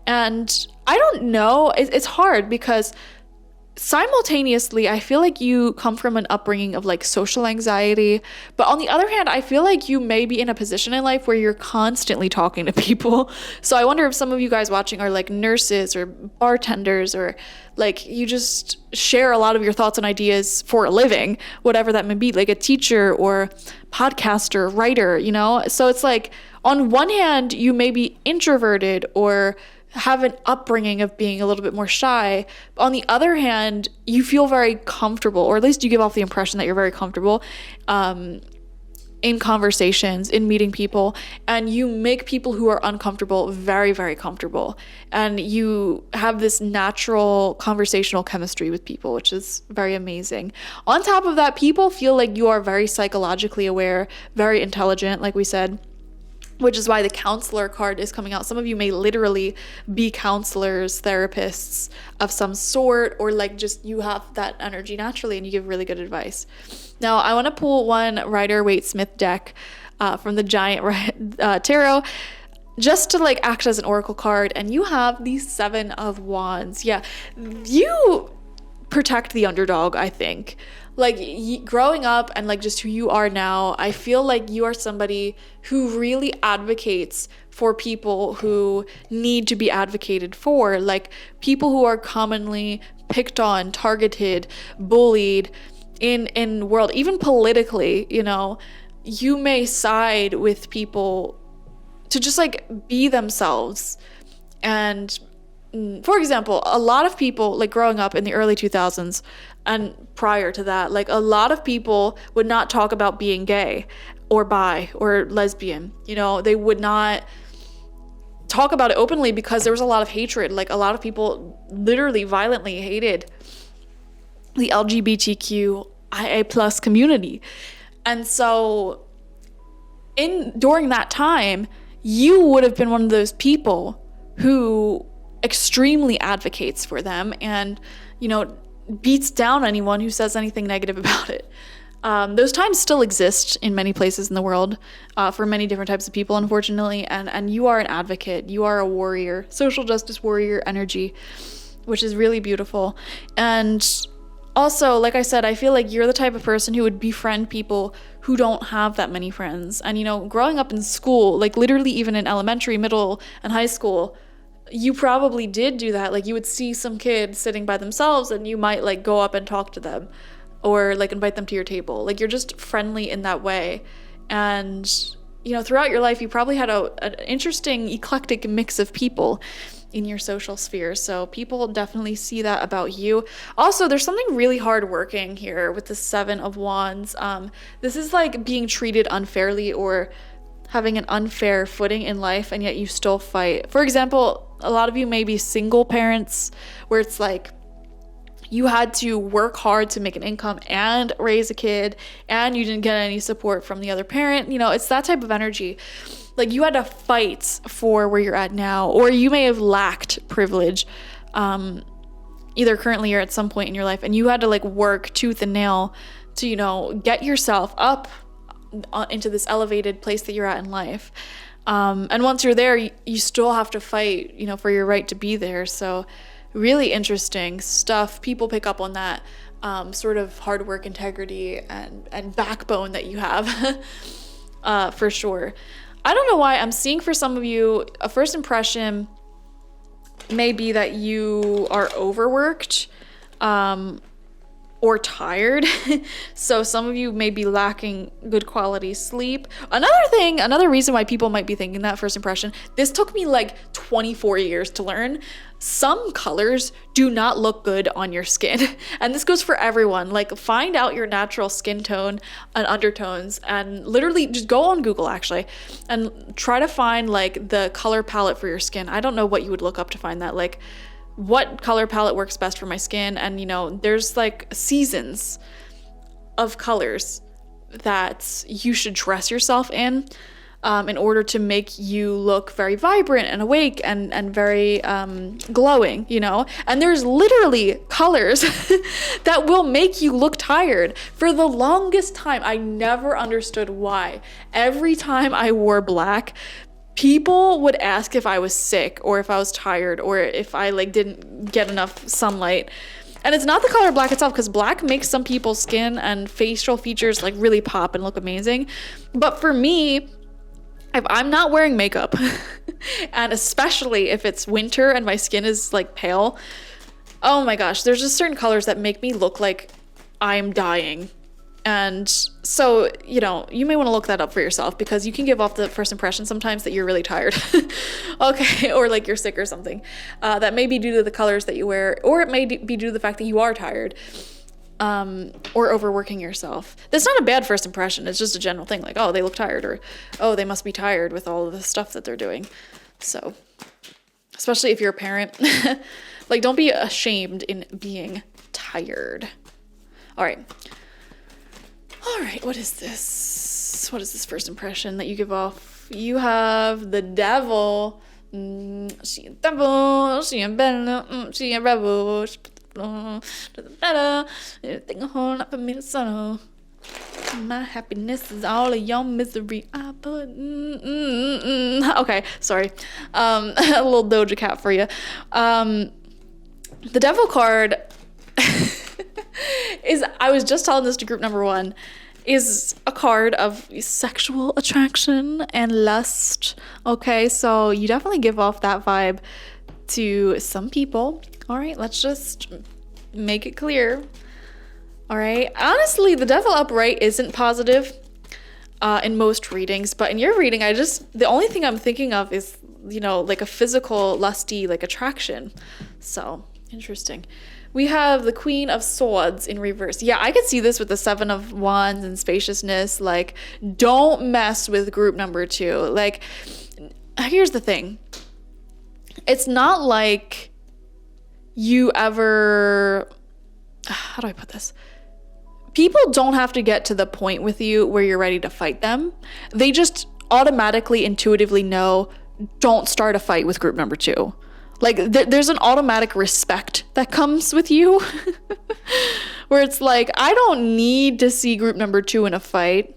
And I don't know, it's hard because simultaneously, I feel like you come from an upbringing of like social anxiety, but on the other hand, I feel like you may be in a position in life where you're constantly talking to people. So I wonder if some of you guys watching are like nurses or bartenders, or like you just share a lot of your thoughts and ideas for a living, whatever that may be, like a teacher or podcaster, writer, you know? So it's like on one hand, you may be introverted or have an upbringing of being a little bit more shy. But on the other hand, you feel very comfortable, or at least you give off the impression that you're very comfortable in conversations, in meeting people, and you make people who are uncomfortable very, very comfortable. And you have this natural conversational chemistry with people, which is very amazing. On top of that, people feel like you are very psychologically aware, very intelligent, like we said, which is why the counselor card is coming out. Some of you may literally be counselors, therapists of some sort, or like just you have that energy naturally and you give really good advice. Now, I want to pull one Rider-Waite-Smith deck from the Giant Tarot just to like act as an oracle card, and you have the Seven of Wands. Yeah, you protect the underdog, I think. Like growing up and like just who you are now, I feel like you are somebody who really advocates for people who need to be advocated for, like people who are commonly picked on, targeted, bullied in world, even politically, you know. You may side with people to just like be themselves. And for example, a lot of people like growing up in the early 2000s and prior to that, like a lot of people would not talk about being gay or bi or lesbian. You know, they would not talk about it openly because there was a lot of hatred. Like a lot of people literally violently hated the LGBTQIA plus community. And so during that time, you would have been one of those people who extremely advocates for them and, you know, beats down anyone who says anything negative about it. Those times still exist in many places in the world for many different types of people, unfortunately, and you are an advocate. You are a warrior, social justice warrior energy, which is really beautiful. And also, like I said, I feel like you're the type of person who would befriend people who don't have that many friends. And, you know, growing up in school, like literally even in elementary, middle, and high school, you probably did do that. Like you would see some kid sitting by themselves and you might like go up and talk to them or like invite them to your table. Like you're just friendly in that way. And, you know, throughout your life, you probably had an interesting eclectic mix of people. in your social sphere. So people definitely see that about you. Also, there's something really hardworking here with the Seven of Wands. This is like being treated unfairly or having an unfair footing in life, and yet you still fight. For example, a lot of you may be single parents where it's like you had to work hard to make an income and raise a kid, and you didn't get any support from the other parent. You know, it's that type of energy. Like you had to fight for where you're at now, or you may have lacked privilege, either currently or at some point in your life, and you had to like work tooth and nail to, you know, get yourself up into this elevated place that you're at in life. And once you're there, you still have to fight, you know, for your right to be there. So really interesting stuff. People pick up on that sort of hard work, integrity, and backbone that you have for sure. I don't know why I'm seeing for some of you, a first impression may be that you are overworked or tired. So some of you may be lacking good quality sleep. Another reason why people might be thinking that first impression, this took me like 24 years to learn. Some colors do not look good on your skin. And this goes for everyone. Like find out your natural skin tone and undertones, and literally just go on Google actually and try to find like the color palette for your skin. I don't know what you would look up to find that. Like what color palette works best for my skin. And you know, there's like seasons of colors that you should dress yourself in order to make you look very vibrant and awake and very glowing, you know? And there's literally colors that will make you look tired. For the longest time, I never understood why. Every time I wore black, people would ask if I was sick or if I was tired or if I like didn't get enough sunlight. And it's not the color black itself, because black makes some people's skin and facial features like really pop and look amazing. But for me, if I'm not wearing makeup, and especially if it's winter and my skin is like pale, oh my gosh, there's just certain colors that make me look like I'm dying. And so, you know, you may want to look that up for yourself, because you can give off the first impression sometimes that you're really tired. Okay, or like you're sick or something. That may be due to the colors that you wear, or it may be due to the fact that you are tired. Or overworking yourself. That's not a bad first impression. It's just a general thing, like, oh, they look tired, or oh, they must be tired with all of the stuff that they're doing. So, especially if you're a parent, like, don't be ashamed in being tired. All right, what is this? What is this first impression that you give off? You have the Devil. She a devil, she a bella, she a rebel. Everything a whole lot for me to settle. My happiness is all of your misery. I put okay, sorry. A little Doja Cat for you. The Devil card is, I was just telling this to group number 1, is a card of sexual attraction and lust. Okay, so you definitely give off that vibe to some people. All right, let's just make it clear. All right, honestly, the Devil upright isn't positive in most readings, but in your reading, the only thing I'm thinking of is, you know, like a physical, lusty, like attraction. So interesting. We have the Queen of Swords in reverse. Yeah, I could see this with the Seven of Wands and spaciousness. Like, don't mess with group number 2. Like, here's the thing. It's not like you ever, how do I put this? People don't have to get to the point with you where you're ready to fight them. They just automatically, intuitively know, don't start a fight with group number 2. Like, there's an automatic respect that comes with you where it's like, I don't need to see group number 2 in a fight.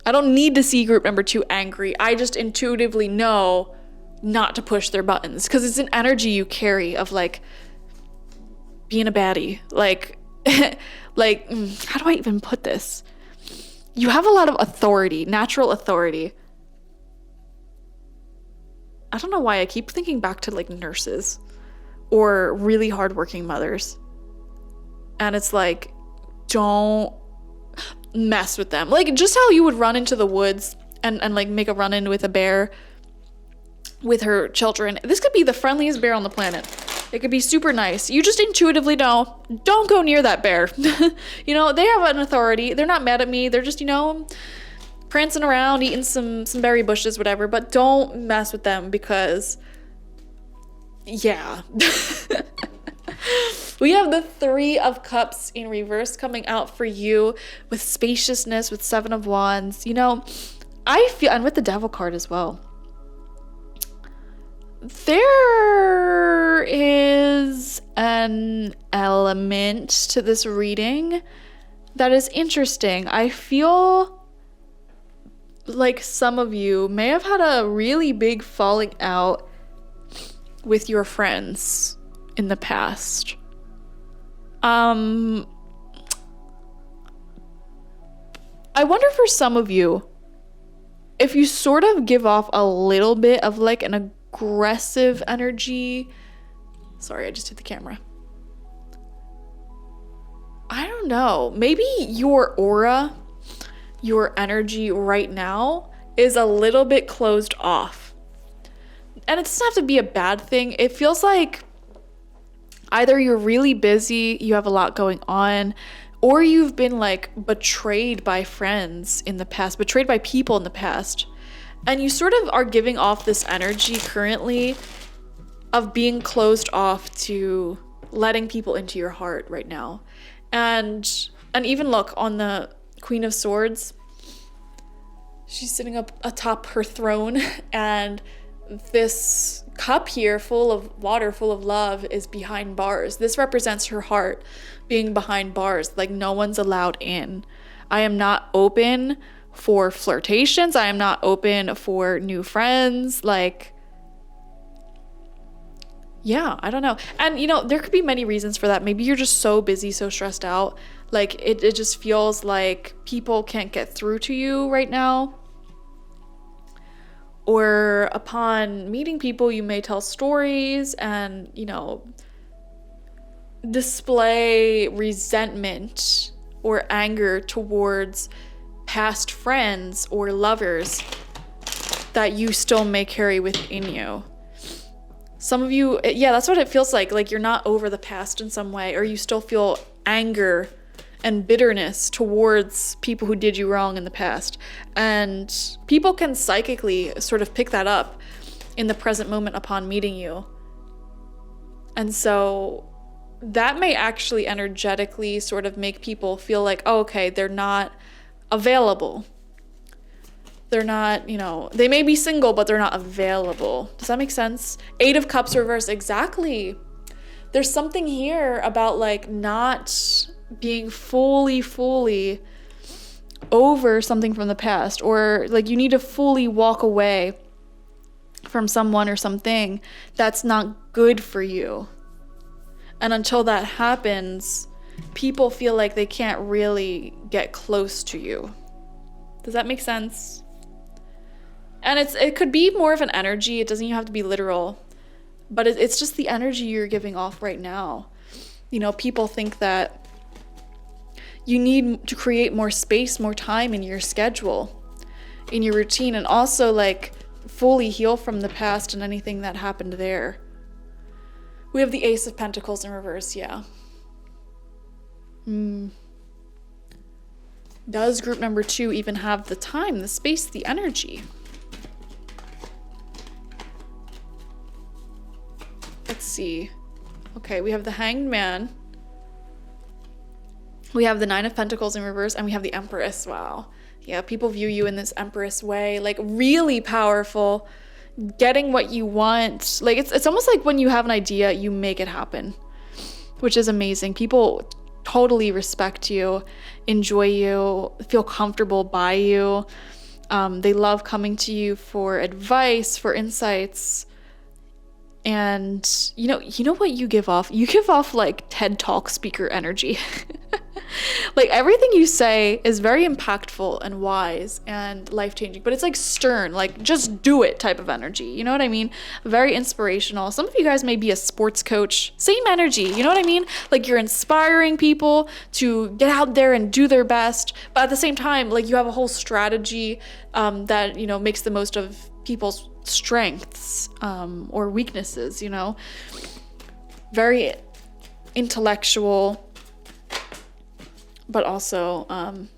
I don't need to see group number 2 angry. I just intuitively know not to push their buttons, because it's an energy you carry of like being a baddie. Like, like, how do I even put this? You have a lot of authority, natural authority. I don't know why I keep thinking back to like nurses or really hardworking mothers. And it's like, don't mess with them. Like, just how you would run into the woods and like make a run-in with a bear. with her children. This could be the friendliest bear on the planet. It could be super nice. You just intuitively know, don't go near that bear. You know, they have an authority. They're not mad at me. They're just, you know, prancing around, eating some berry bushes, whatever. But don't mess with them because, yeah. We have the Three of Cups in reverse coming out for you with spaciousness, with Seven of Wands. You know, I feel, and with the Devil card as well. There is an element to this reading that is interesting. I feel like some of you may have had a really big falling out with your friends in the past. I wonder for some of you, if you sort of give off a little bit of like an aggressive energy. Sorry, I just hit the camera. I don't know. Maybe your aura, your energy right now is a little bit closed off. And it doesn't have to be a bad thing. It feels like either you're really busy, you have a lot going on, or you've been like betrayed by friends in the past, betrayed by people in the past. And you sort of are giving off this energy currently of being closed off to letting people into your heart right now. And even look on the Queen of Swords, she's sitting up atop her throne, and this cup here full of water, full of love, is behind bars. This represents her heart being behind bars, like no one's allowed in. I am not open for flirtations. I am not open for new friends. Like, yeah, I don't know. And you know, there could be many reasons for that. Maybe you're just so busy, so stressed out. Like it just feels like people can't get through to you right now. Or upon meeting people, you may tell stories and, you know, display resentment or anger towards past friends or lovers that you still may carry within you. Some of you, yeah, that's what it feels like you're not over the past in some way, or you still feel anger and bitterness towards people who did you wrong in the past. And people can psychically sort of pick that up in the present moment upon meeting you. And so that may actually energetically sort of make people feel like, oh, okay, they're not available. They're not, you know, they may be single, but they're not available. Does that make sense? Eight of Cups reverse, exactly. There's something here about like not being fully over something from the past, or like you need to fully walk away from someone or something that's not good for you. And until that happens, people feel like they can't really get close to you. Does that make sense? And it could be more of an energy. It doesn't even have to be literal, but it's just the energy you're giving off right now. You know, people think that you need to create more space, more time in your schedule, in your routine, and also like fully heal from the past and anything that happened there. We have the Ace of Pentacles in reverse, yeah. Does group number 2 even have the time, the space, the energy? Let's see. Okay, we have the Hanged Man. We have the Nine of Pentacles in reverse, and we have the Empress. Wow. Yeah, people view you in this Empress way, like really powerful, getting what you want. Like it's almost like when you have an idea, you make it happen, which is amazing. People totally respect you, enjoy you, feel comfortable by you. They love coming to you for advice, for insights. And you know what you give off? You give off like TED Talk speaker energy. Like everything you say is very impactful and wise and life-changing, but it's like stern, like just do it type of energy. You know what I mean? Very inspirational. Some of you guys may be a sports coach. Same energy. You know what I mean? Like you're inspiring people to get out there and do their best, but at the same time, like you have a whole strategy that, you know, makes the most of people's strengths or weaknesses, you know. Very intellectual, but also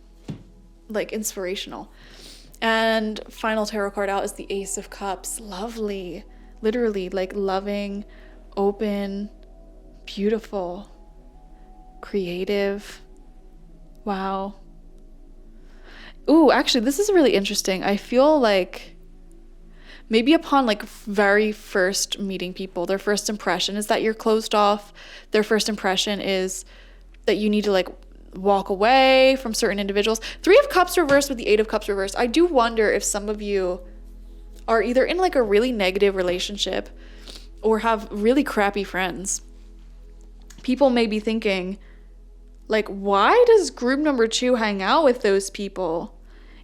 like inspirational. And final tarot card out is the Ace of Cups. Lovely. Literally, like loving, open, beautiful, creative. Wow. Ooh, actually, this is really interesting. I feel like maybe upon like very first meeting people, their first impression is that you're closed off. Their first impression is that you need to like walk away from certain individuals. Three of Cups reversed with the Eight of Cups reversed. I do wonder if some of you are either in like a really negative relationship or have really crappy friends. People may be thinking, like, why does group number 2 hang out with those people?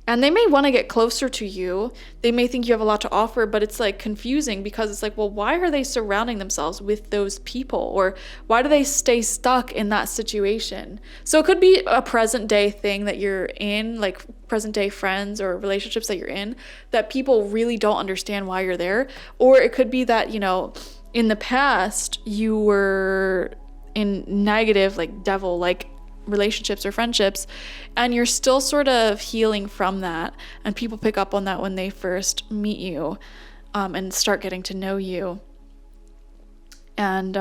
And they may want to get closer to you. They may think you have a lot to offer, but it's like confusing because it's like, well, why are they surrounding themselves with those people? Or why do they stay stuck in that situation? So it could be a present day thing that you're in, like present day friends or relationships that you're in, that people really don't understand why you're there. Or it could be that, you know, in the past you were in negative, like devil-like relationships or friendships, and you're still sort of healing from that, and people pick up on that when they first meet you and start getting to know you. And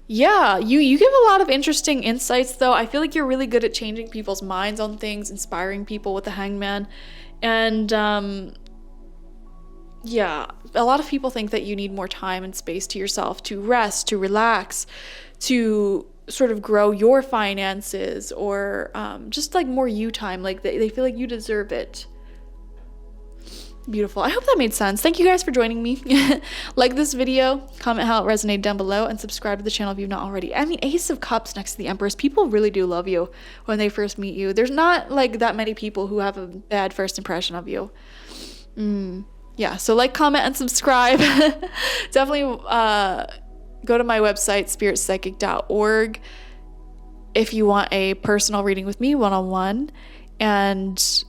yeah, you give a lot of interesting insights, though. I feel like you're really good at changing people's minds on things, inspiring people with the Hangman. And yeah, a lot of people think that you need more time and space to yourself to rest, to relax, to sort of grow your finances, or just like more you time. Like they feel like you deserve it. Beautiful. I hope that made sense. Thank you guys for joining me. Like this video, comment how it resonated down below, and subscribe to the channel if you've not already. I mean, Ace of Cups next to the Empress. People really do love you when they first meet you. There's not like that many people who have a bad first impression of you. Yeah, so like, comment, and subscribe. Definitely go to my website, spiritpsychic.org, if you want a personal reading with me one-on-one, and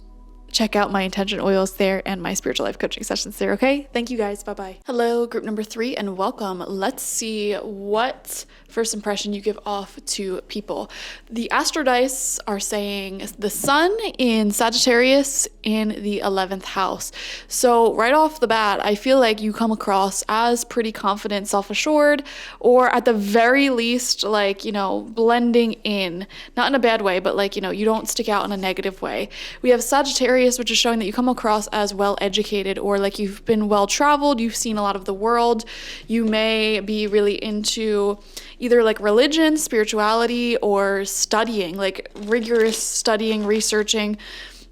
check out my intention oils there and my spiritual life coaching sessions there, okay? Thank you guys. Bye-bye. Hello, group number 3, and welcome. Let's see what first impression you give off to people. The Astro Dice are saying the Sun in Sagittarius in the 11th house. So right off the bat, I feel like you come across as pretty confident, self-assured, or at the very least, like, you know, blending in. Not in a bad way, but like, you know, you don't stick out in a negative way. We have Sagittarius, which is showing that you come across as well-educated, or like you've been well-traveled, you've seen a lot of the world. You may be really into either like religion, spirituality, or studying, like rigorous studying, researching.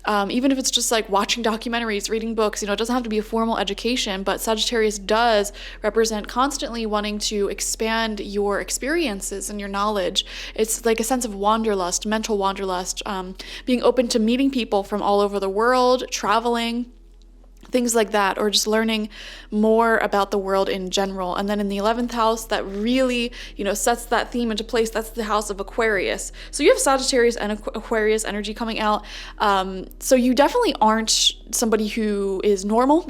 Even if it's just like watching documentaries, reading books, you know, it doesn't have to be a formal education, but Sagittarius does represent constantly wanting to expand your experiences and your knowledge. It's like a sense of wanderlust, mental wanderlust, being open to meeting people from all over the world, traveling, things like that, or just learning more about the world in general. And then in the 11th house, that really, you know, sets that theme into place. That's the house of Aquarius. So you have Sagittarius and Aquarius energy coming out. So you definitely aren't somebody who is normal.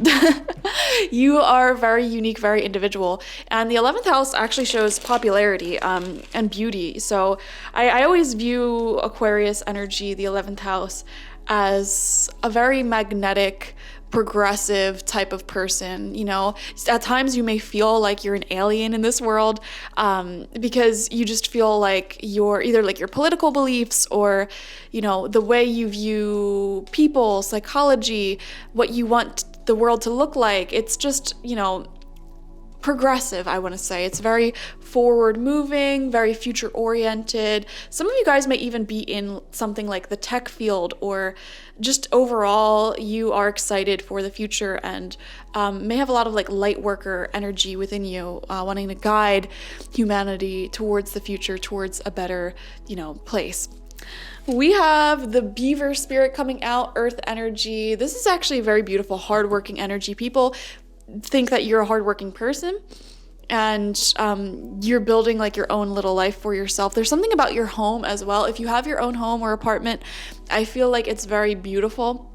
You are very unique, very individual. And the 11th house actually shows popularity and beauty. So I always view Aquarius energy, the 11th house, as a very magnetic, progressive type of person. You know, at times you may feel like you're an alien in this world, because you just feel like you're either like your political beliefs, or, you know, the way you view people, psychology, what you want the world to look like. It's just, you know, progressive, I want to say. It's very forward moving, very future oriented. Some of you guys may even be in something like the tech field, or just overall you are excited for the future, and may have a lot of like light worker energy within you, wanting to guide humanity towards the future, towards a better, you know, place. We have the Beaver spirit coming out, earth energy. This is actually a very beautiful, hardworking energy. People think that you're a hardworking person, and you're building like your own little life for yourself. There's something about your home as well. If you have your own home or apartment, I feel like it's very beautiful.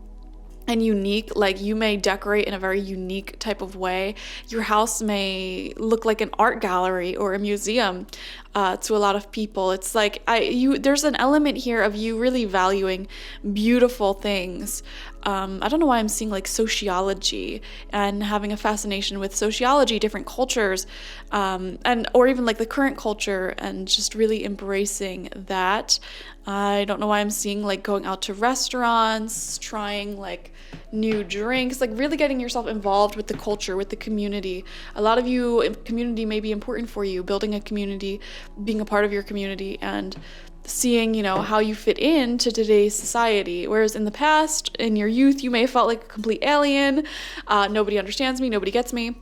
and unique. Like, you may decorate in a very unique type of way. Your house may look like an art gallery or a museum to a lot of people. It's like there's an element here of you really valuing beautiful things. I don't know why I'm seeing like sociology and having a fascination with sociology, different cultures, or even like the current culture, and just really embracing that. I don't know why I'm seeing like going out to restaurants, trying like new drinks, like really getting yourself involved with the culture, with the community. A lot of you, community may be important for you, building a community, being a part of your community, and seeing, how you fit into today's society. Whereas in the past, in your youth, you may have felt like a complete alien. Nobody understands me, nobody gets me.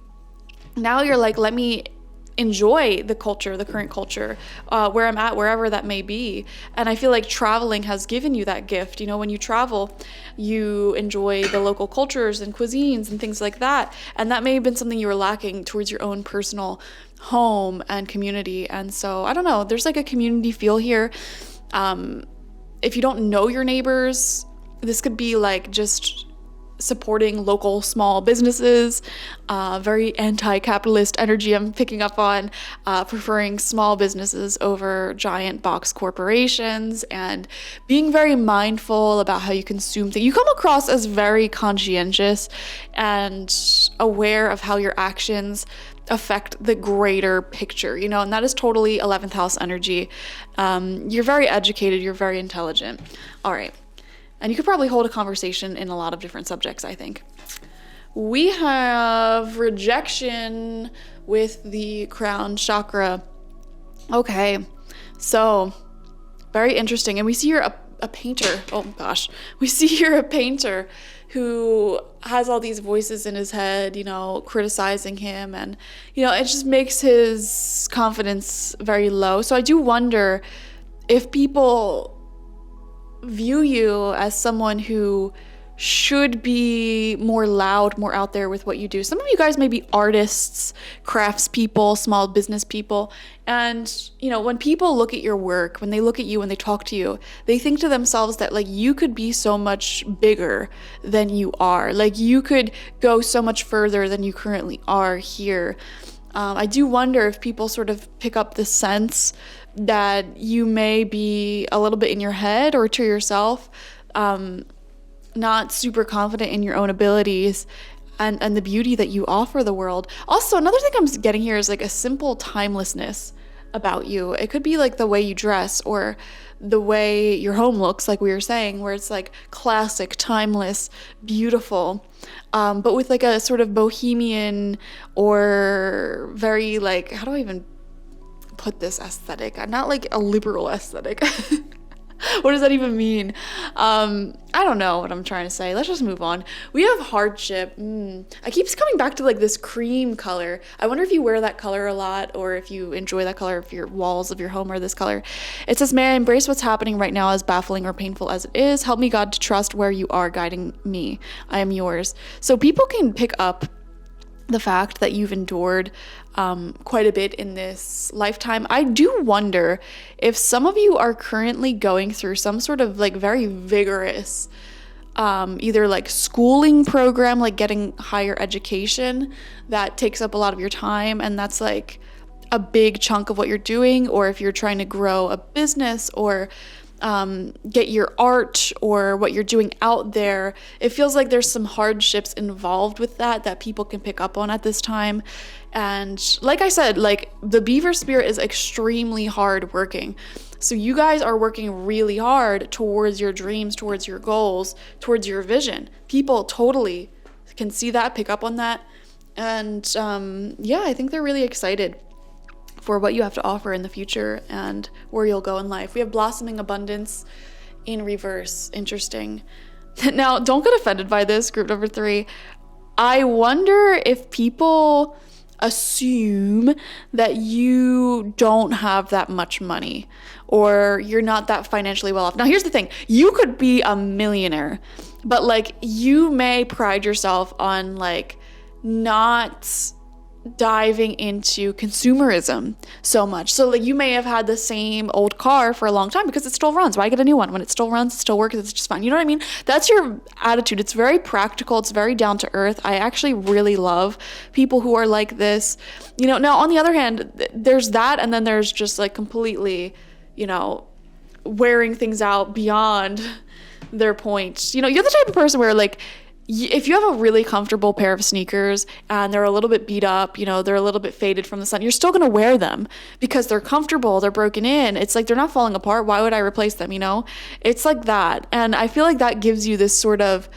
Now you're like, let me enjoy the culture, the current culture, where I'm at, wherever that may be. And I feel like traveling has given you that gift. When you travel, you enjoy the local cultures and cuisines and things like that. And that may have been something you were lacking towards your own personal home and community. And so, I don't know, there's like a community feel here. If you don't know your neighbors, this could be like just supporting local small businesses, very anti-capitalist energy I'm picking up on, preferring small businesses over giant box corporations, and being very mindful about how you consume things. You come across as very conscientious and aware of how your actions affect the greater picture, and that is totally 11th house energy. You're very educated, you're very intelligent. All right. And you could probably hold a conversation in a lot of different subjects, I think. We have rejection with the crown chakra. Okay, so very interesting. And we see here a painter. Oh gosh. We see here a painter who has all these voices in his head, criticizing him. And, it just makes his confidence very low. So I do wonder if people view you as someone who should be more loud, more out there with what you do. Some of you guys may be artists, craftspeople, small business people. And, when people look at your work, when they look at you, when they talk to you, they think to themselves that like you could be so much bigger than you are. Like you could go so much further than you currently are here. I do wonder if people sort of pick up the sense that you may be a little bit in your head or to yourself, not super confident in your own abilities and the beauty that you offer the world. Also, another thing I'm getting here is like a simple timelessness about you. It could be like the way you dress or the way your home looks, like we were saying, where it's like classic, timeless, beautiful, but with like a sort of bohemian or very like, how do I even put this aesthetic? I'm not like a liberal aesthetic. What does that even mean? I don't know what I'm trying to say. Let's just move on. We have hardship. I keep coming back to like this cream color. I wonder if you wear that color a lot, or if you enjoy that color, if your walls of your home are this color. It says, may I embrace what's happening right now, as baffling or painful as it is. Help me, God, to trust where you are guiding me. I am yours. So people can pick up the fact that you've endured quite a bit in this lifetime. I do wonder if some of you are currently going through some sort of like very vigorous either like schooling program, like getting higher education that takes up a lot of your time, and that's like a big chunk of what you're doing, or if you're trying to grow a business or get your art or what you're doing out there. It feels like there's some hardships involved with that people can pick up on at this time. And like I said, like the beaver spirit is extremely hard working. So you guys are working really hard towards your dreams, towards your goals, towards your vision. People totally can see that, pick up on that. And yeah, I think they're really excited for what you have to offer in the future and where you'll go in life. We have blossoming abundance in reverse. Interesting. Now, don't get offended by this, group number 3. I wonder if people assume that you don't have that much money or you're not that financially well off. Now, here's the thing. You could be a millionaire, but like you may pride yourself on like not diving into consumerism so much. So like you may have had the same old car for a long time because it still runs. Why get a new one? When it still runs, it still works, it's just fine. You know what I mean? That's your attitude. It's very practical. It's very down to earth. I actually really love people who are like this. You know, now on the other hand, there's that, and then there's just like completely, you know, wearing things out beyond their point. You know, you're the type of person where like, if you have a really comfortable pair of sneakers and they're a little bit beat up, you know, they're a little bit faded from the sun, you're still going to wear them because they're comfortable, they're broken in. It's like they're not falling apart. Why would I replace them, you know? It's like that. And I feel like that gives you this sort of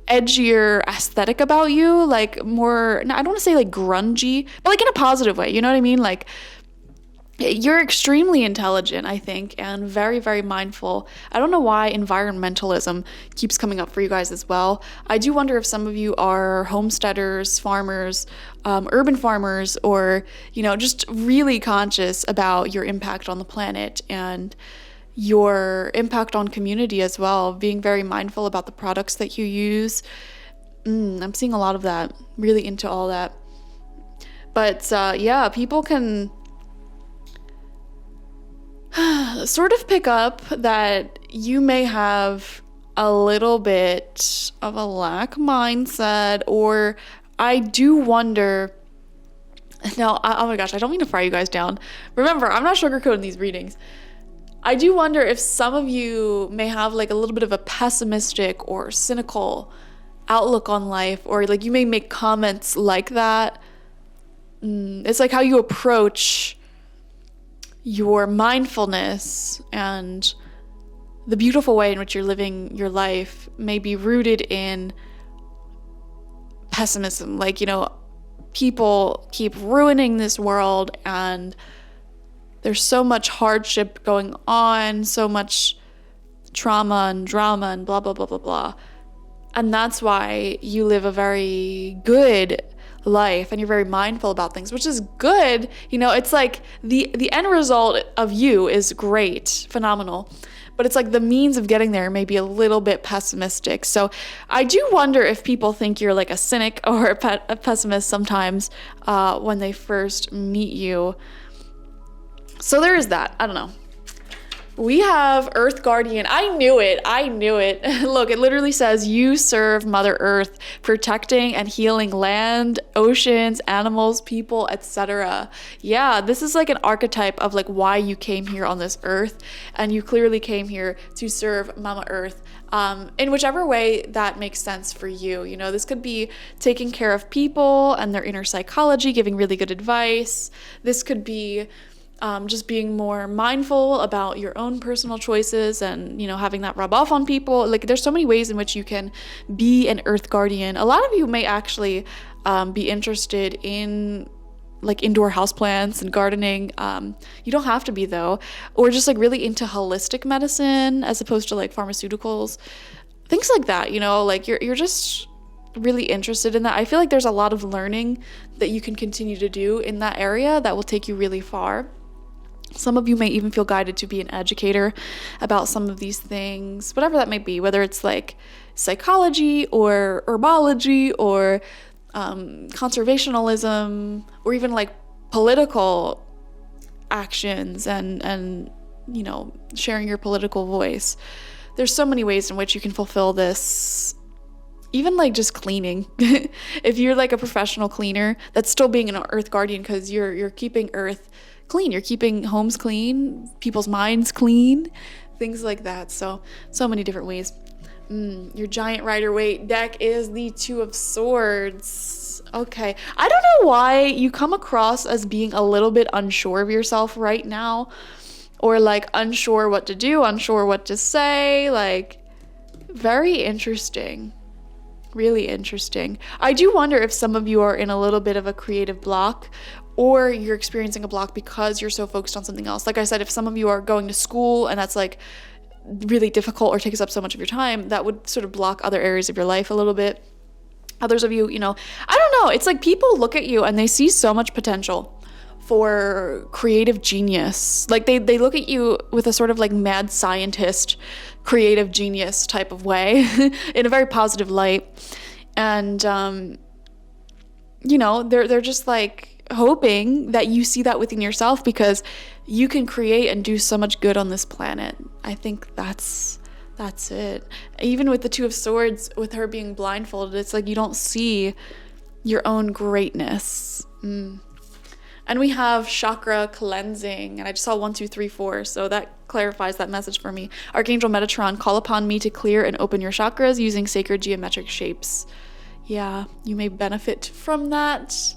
edgier aesthetic about you, like more, I don't want to say like grungy, but like in a positive way, you know what I mean? Like, you're extremely intelligent, I think, and very, very mindful. I don't know why environmentalism keeps coming up for you guys as well. I do wonder if some of you are homesteaders, farmers, urban farmers, or, you know, just really conscious about your impact on the planet and your impact on community as well, being very mindful about the products that you use. I'm seeing a lot of that, really into all that. But yeah, people can sort of pick up that you may have a little bit of a lack mindset, or I do wonder. Now, oh my gosh, I don't mean to fry you guys down. Remember, I'm not sugarcoating these readings. I do wonder if some of you may have like a little bit of a pessimistic or cynical outlook on life, or like you may make comments like that. It's like how you approach your mindfulness and the beautiful way in which you're living your life may be rooted in pessimism. Like, you know, people keep ruining this world and there's so much hardship going on, so much trauma and drama and blah, blah, blah, blah, blah. And that's why you live a very good life and you're very mindful about things, which is good. You know, it's like the end result of you is great, phenomenal, but it's like the means of getting there may be a little bit pessimistic. So I do wonder if people think you're like a cynic or a pessimist sometimes when they first meet you. So there is that. I don't know. We have Earth Guardian. I knew it. Look, it literally says you serve Mother Earth, protecting and healing land, oceans, animals, people, etc. Yeah, this is like an archetype of like why you came here on this earth, and you clearly came here to serve Mama Earth. In whichever way that makes sense for you. You know, this could be taking care of people and their inner psychology, giving really good advice. This could be just being more mindful about your own personal choices and, you know, having that rub off on people. Like, there's so many ways in which you can be an Earth Guardian. A lot of you may actually be interested in like indoor houseplants and gardening. You don't have to be though, or just like really into holistic medicine as opposed to like pharmaceuticals, things like that. You know, like you're just really interested in that. I feel like there's a lot of learning that you can continue to do in that area that will take you really far. Some of you may even feel guided to be an educator about some of these things, whatever that may be, whether it's like psychology or herbology or conservationalism, or even like political actions and you know, sharing your political voice. There's so many ways in which you can fulfill this. Even like just cleaning. If you're like a professional cleaner, that's still being an Earth Guardian, because you're keeping Earth clean, you're keeping homes clean, people's minds clean, things like that. So many different ways. Your giant Rider-Waite deck is the Two of Swords. Okay, I don't know why you come across as being a little bit unsure of yourself right now, or like unsure what to do, unsure what to say. Like, very interesting. Really interesting. I do wonder if some of you are in a little bit of a creative block, or you're experiencing a block because you're so focused on something else. Like I said, if some of you are going to school and that's like really difficult or takes up so much of your time, that would sort of block other areas of your life a little bit. Others of you, you know, I don't know. It's like people look at you and they see so much potential for creative genius. Like they look at you with a sort of like mad scientist, creative genius type of way in a very positive light. And they're just like hoping that you see that within yourself, because you can create and do so much good on this planet. I think that's it. Even with the Two of Swords, with her being blindfolded, it's like you don't see your own greatness. And we have chakra cleansing, and I just saw 1, 2, 3, 4, so that clarifies that message for me. Archangel Metatron, call upon me to clear and open your chakras using sacred geometric shapes. Yeah, you may benefit from that.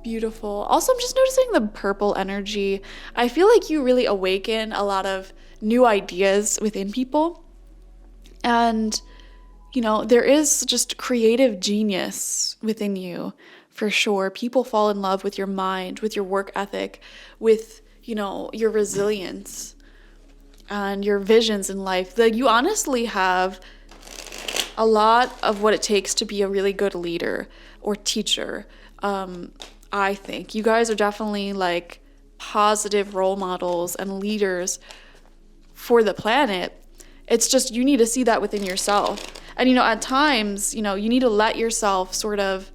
Beautiful. Also, I'm just noticing the purple energy. I feel like you really awaken a lot of new ideas within people. And, there is just creative genius within you, for sure. People fall in love with your mind, with your work ethic, with, your resilience and your visions in life. Like, you honestly have a lot of what it takes to be a really good leader or teacher. I think you guys are definitely like positive role models and leaders for the planet. It's just you need to see that within yourself. And, at times, you need to let yourself sort of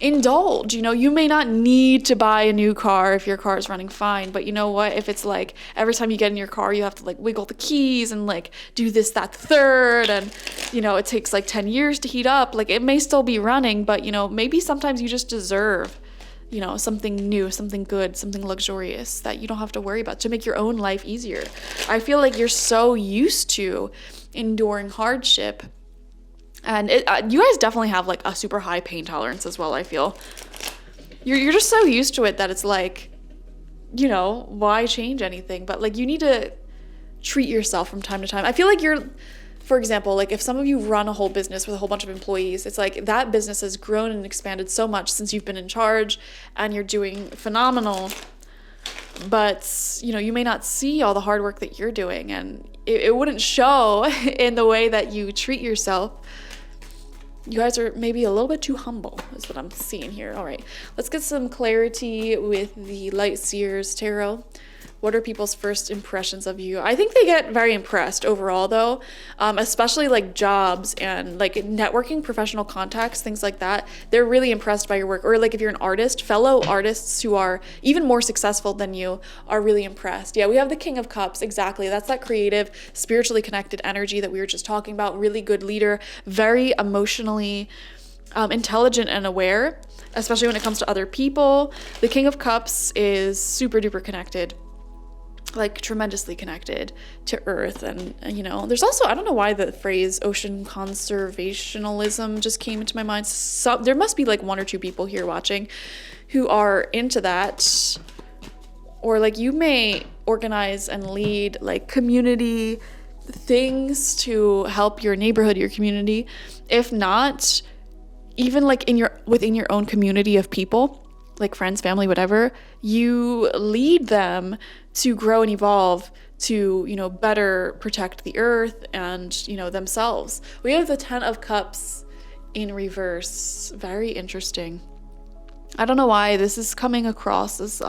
indulge. You may not need to buy a new car if your car is running fine, but you know what? If it's like every time you get in your car, you have to like wiggle the keys and like do this, that, third, and it takes like 10 years to heat up, like it may still be running, but maybe sometimes you just deserve something new, something good, something luxurious that you don't have to worry about, to make your own life easier. I feel like you're so used to enduring hardship, and you guys definitely have like a super high pain tolerance as well. I feel you're just so used to it that it's like, why change anything? But like you need to treat yourself from time to time. I feel like for example, like if some of you run a whole business with a whole bunch of employees, it's like that business has grown and expanded so much since you've been in charge, and you're doing phenomenal. But, you may not see all the hard work that you're doing, and it wouldn't show in the way that you treat yourself. You guys are maybe a little bit too humble, is what I'm seeing here. All right, let's get some clarity with the Light Seers Tarot. What are people's first impressions of you? I think they get very impressed overall, though, especially like jobs and like networking, professional contacts, things like that. They're really impressed by your work. Or like if you're an artist, fellow artists who are even more successful than you are really impressed. Yeah, we have the King of Cups. Exactly. That's that creative, spiritually connected energy that we were just talking about. Really good leader, very emotionally intelligent and aware, especially when it comes to other people. The King of Cups is super duper connected, like tremendously connected to Earth. And there's also, I don't know why the phrase ocean conservationalism just came into my mind. So there must be like 1 or 2 people here watching who are into that, or like you may organize and lead like community things to help your neighborhood, your community. If not, even like within your own community of people, like friends, family, whatever, you lead them to grow and evolve, to, better protect the earth and, themselves. We have the 10 of Cups in reverse. Very interesting. I don't know why this is coming across as,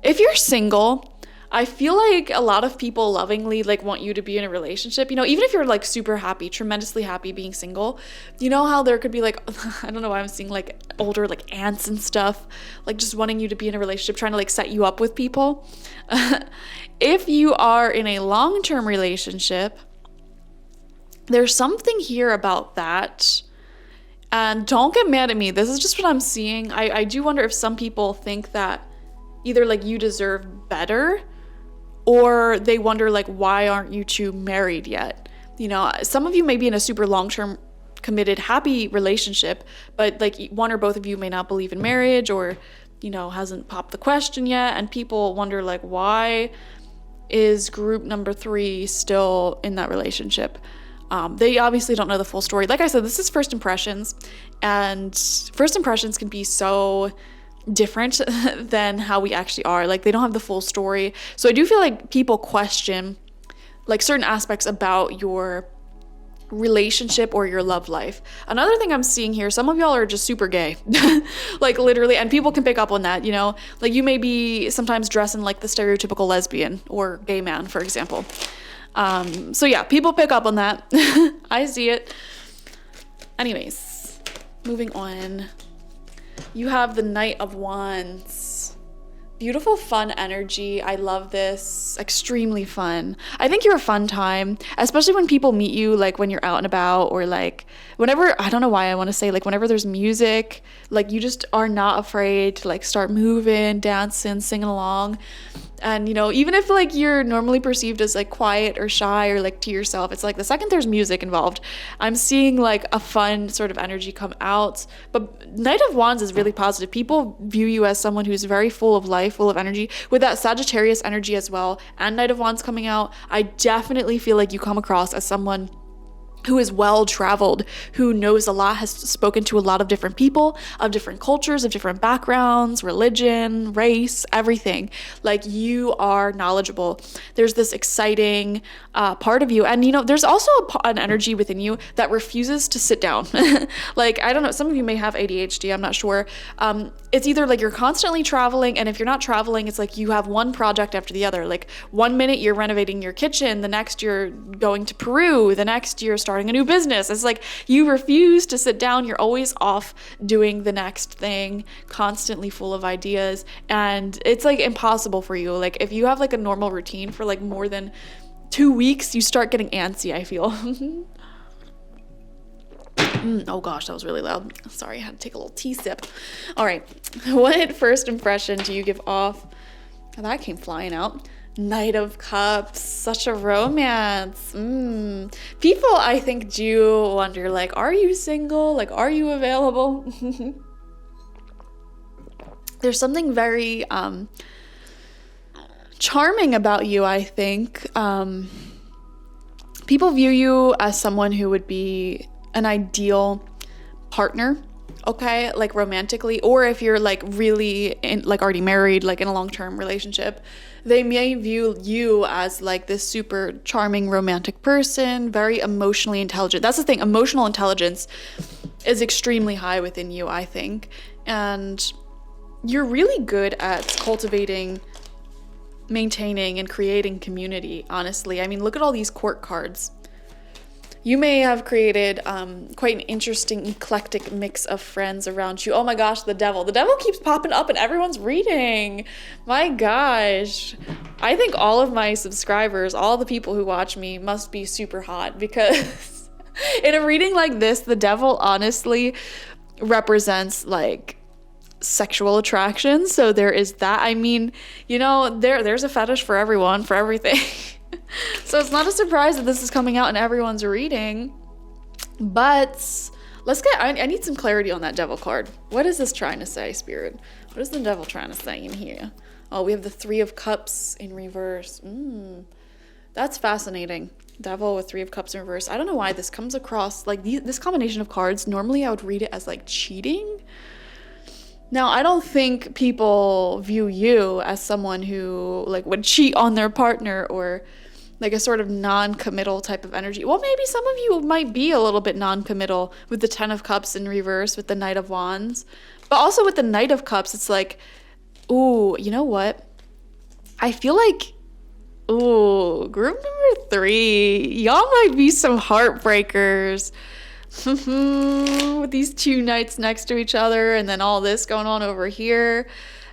if you're single, I feel like a lot of people lovingly like want you to be in a relationship, even if you're like super happy, tremendously happy being single. How there could be like, I don't know why I'm seeing like older like aunts and stuff, like just wanting you to be in a relationship, trying to like set you up with people. If you are in a long-term relationship, there's something here about that. And don't get mad at me. This is just what I'm seeing. I do wonder if some people think that either like you deserve better, or they wonder like, why aren't you two married yet? Some of you may be in a super long-term committed happy relationship, but like one or both of you may not believe in marriage, or hasn't popped the question yet, and people wonder like, why is group number 3 still in that relationship? They obviously don't know the full story. Like I said, this is first impressions, and first impressions can be so different than how we actually are. Like they don't have the full story. So I do feel like people question like certain aspects about your relationship or your love life. Another thing I'm seeing here, some of y'all are just super gay. Like literally, and people can pick up on that, like you may be sometimes dressing like the stereotypical lesbian or gay man, for example. So yeah, people pick up on that. I see it. Anyways, moving on. You have the Knight of Wands. Beautiful, fun energy. I love this. Extremely fun. I think you're a fun time, especially when people meet you, like when you're out and about, or like whenever, I don't know why I want to say, like whenever there's music, like you just are not afraid to like start moving, dancing, singing along. And, you know, even if like you're normally perceived as like quiet or shy or like to yourself, it's like the second there's music involved, I'm seeing like a fun sort of energy come out. But Knight of Wands is really positive. People view you as someone who's very full of life, full of energy, with that Sagittarius energy as well. And Knight of Wands coming out, I definitely feel like you come across as someone who is well-traveled, who knows a lot, has spoken to a lot of different people, of different cultures, of different backgrounds, religion, race, everything. Like, you are knowledgeable. There's this exciting part of you. And, you know, there's also an energy within you that refuses to sit down. Like, I don't know, some of you may have ADHD, I'm not sure. It's either like you're constantly traveling, and if you're not traveling, it's like you have one project after the other. Like, one minute you're renovating your kitchen, the next you're going to Peru, the next you're starting a new business. It's like you refuse to sit down. You're always off doing the next thing, constantly full of ideas, and it's like impossible for you. Like, if you have like a normal routine for like more than 2 weeks, you start getting antsy, I feel. Oh gosh, that was really loud. Sorry, I had to take a little tea sip. All right, what first impression do you give off? Oh, that came flying out. Knight of Cups, such a romance. People, I think, do wonder, like, are you single? Like, are you available? There's something very charming about you, I think. People view you as someone who would be an ideal partner, okay, like romantically, or if you're like really in, like already married, like in a long-term relationship, they may view you as like this super charming romantic person, very emotionally intelligent. That's the thing, emotional intelligence is extremely high within you, I think, and you're really good at cultivating, maintaining, and creating community, honestly. I mean, look at all these court cards. You may have created quite an interesting, eclectic mix of friends around you. Oh my gosh, the devil. The devil keeps popping up in everyone's reading. My gosh. I think all of my subscribers, all the people who watch me, must be super hot, because in a reading like this, the devil honestly represents like sexual attraction. So there is that. I mean, you know, there's a fetish for everyone, for everything. So it's not a surprise that this is coming out in everyone's reading. But I need some clarity on that devil card. What is this trying to say, Spirit? What is the devil trying to say in here? Oh, we have the Three of Cups in reverse. That's fascinating. Devil with Three of Cups in reverse. I don't know why this comes across like this combination of cards. Normally I would read it as like cheating. Now, I don't think people view you as someone who like would cheat on their partner, or like a sort of non-committal type of energy. Well, maybe some of you might be a little bit non-committal with the Ten of Cups in reverse, with the Knight of Wands. But also with the Knight of Cups, it's like, ooh, you know what? I feel like, ooh, group number 3, y'all might be some heartbreakers. With these two knights next to each other, and then all this going on over here.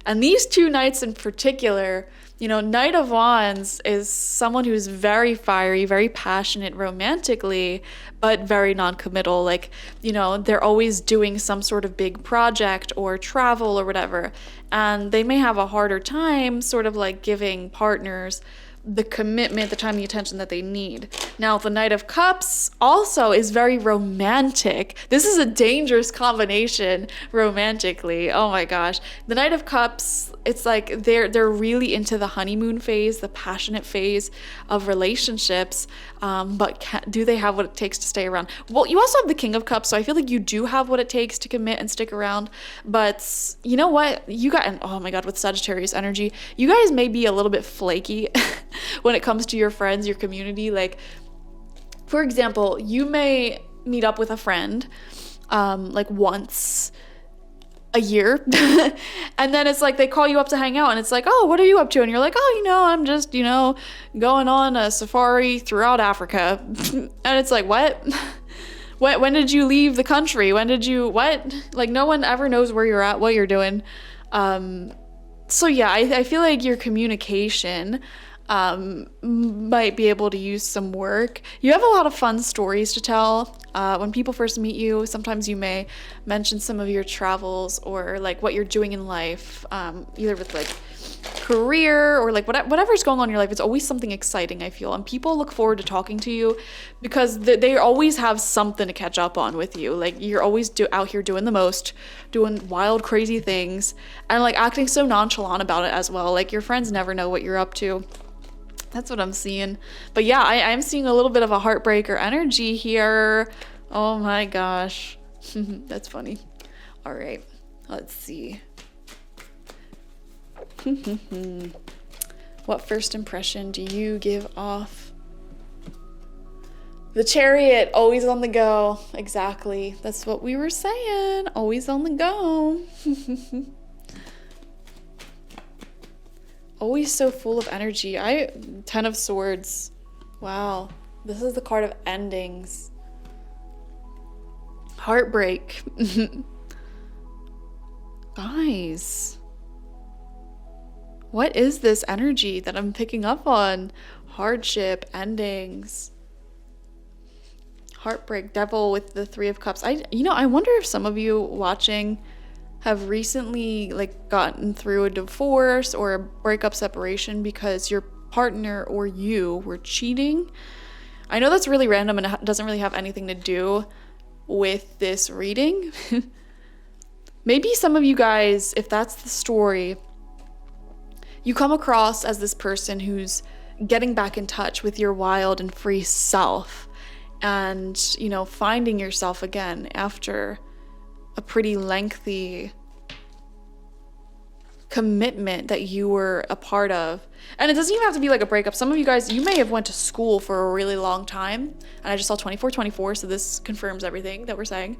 And these two knights in particular, you know, Knight of Wands is someone who's very fiery, very passionate romantically, but very non-committal. Like, you know, they're always doing some sort of big project or travel or whatever. And they may have a harder time sort of like giving partners the commitment, the time, the attention that they need. Now, the Knight of Cups also is very romantic. This is a dangerous combination romantically. Oh my gosh. The Knight of Cups, it's like they're really into the honeymoon phase, the passionate phase of relationships, but do they have what it takes to stay around? Well, you also have the King of Cups, so I feel like you do have what it takes to commit and stick around. But you know what? You got, oh my God, with Sagittarius energy, you guys may be a little bit flaky when it comes to your friends, your community. Like, for example, you may meet up with a friend like once a year and then it's like they call you up to hang out, and it's like, oh, what are you up to? And you're like, oh, you know, I'm just, you know, going on a safari throughout Africa. And it's like, what? when did you leave the country? When did you, what? Like, no one ever knows where you're at, what you're doing. So yeah, I feel like your communication might be able to use some work. You have a lot of fun stories to tell. When people first meet you, sometimes you may mention some of your travels or like what you're doing in life, either with like career or like whatever's going on in your life. It's always something exciting, I feel, and people look forward to talking to you because they always have something to catch up on with you. Like, you're always out here doing the most, doing wild, crazy things, and like acting so nonchalant about it as well. Like, your friends never know what you're up to. That's what I'm seeing. But yeah, I'm seeing a little bit of a heartbreaker energy here. Oh my gosh. That's funny. All right, let's see. What first impression do you give off? The Chariot, always on the go. Exactly. That's what we were saying. Always on the go. Always so full of energy. Ten of Swords. Wow. This is the card of endings. Heartbreak. Guys. What is this energy that I'm picking up on? Hardship, endings. Heartbreak, Devil with the Three of Cups. I wonder if some of you watching have recently like gotten through a divorce or a breakup, separation because your partner or you were cheating. I know that's really random and it doesn't really have anything to do with this reading. Maybe some of you guys, if that's the story, you come across as this person who's getting back in touch with your wild and free self and, finding yourself again after a pretty lengthy commitment that you were a part of. And it doesn't even have to be like a breakup. Some of you guys, you may have went to school for a really long time. And I just saw 24, so this confirms everything that we're saying.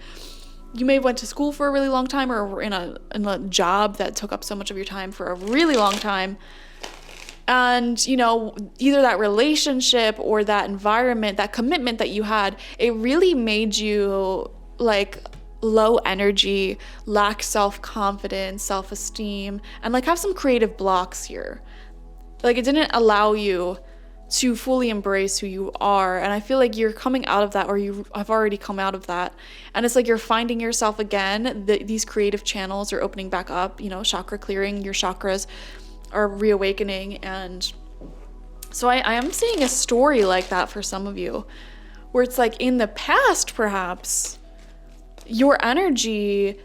You may have went to school for a really long time or were in a job that took up so much of your time for a really long time. And, either that relationship or that environment, that commitment that you had, it really made you like low energy, lack self-confidence, self-esteem, and like have some creative blocks here. Like, it didn't allow you to fully embrace who you are. And I feel like you're coming out of that, or you have already come out of that. And it's like you're finding yourself again. These creative channels are opening back up, chakra clearing, your chakras are reawakening. And so I am seeing a story like that for some of you, where it's like in the past, perhaps, your energy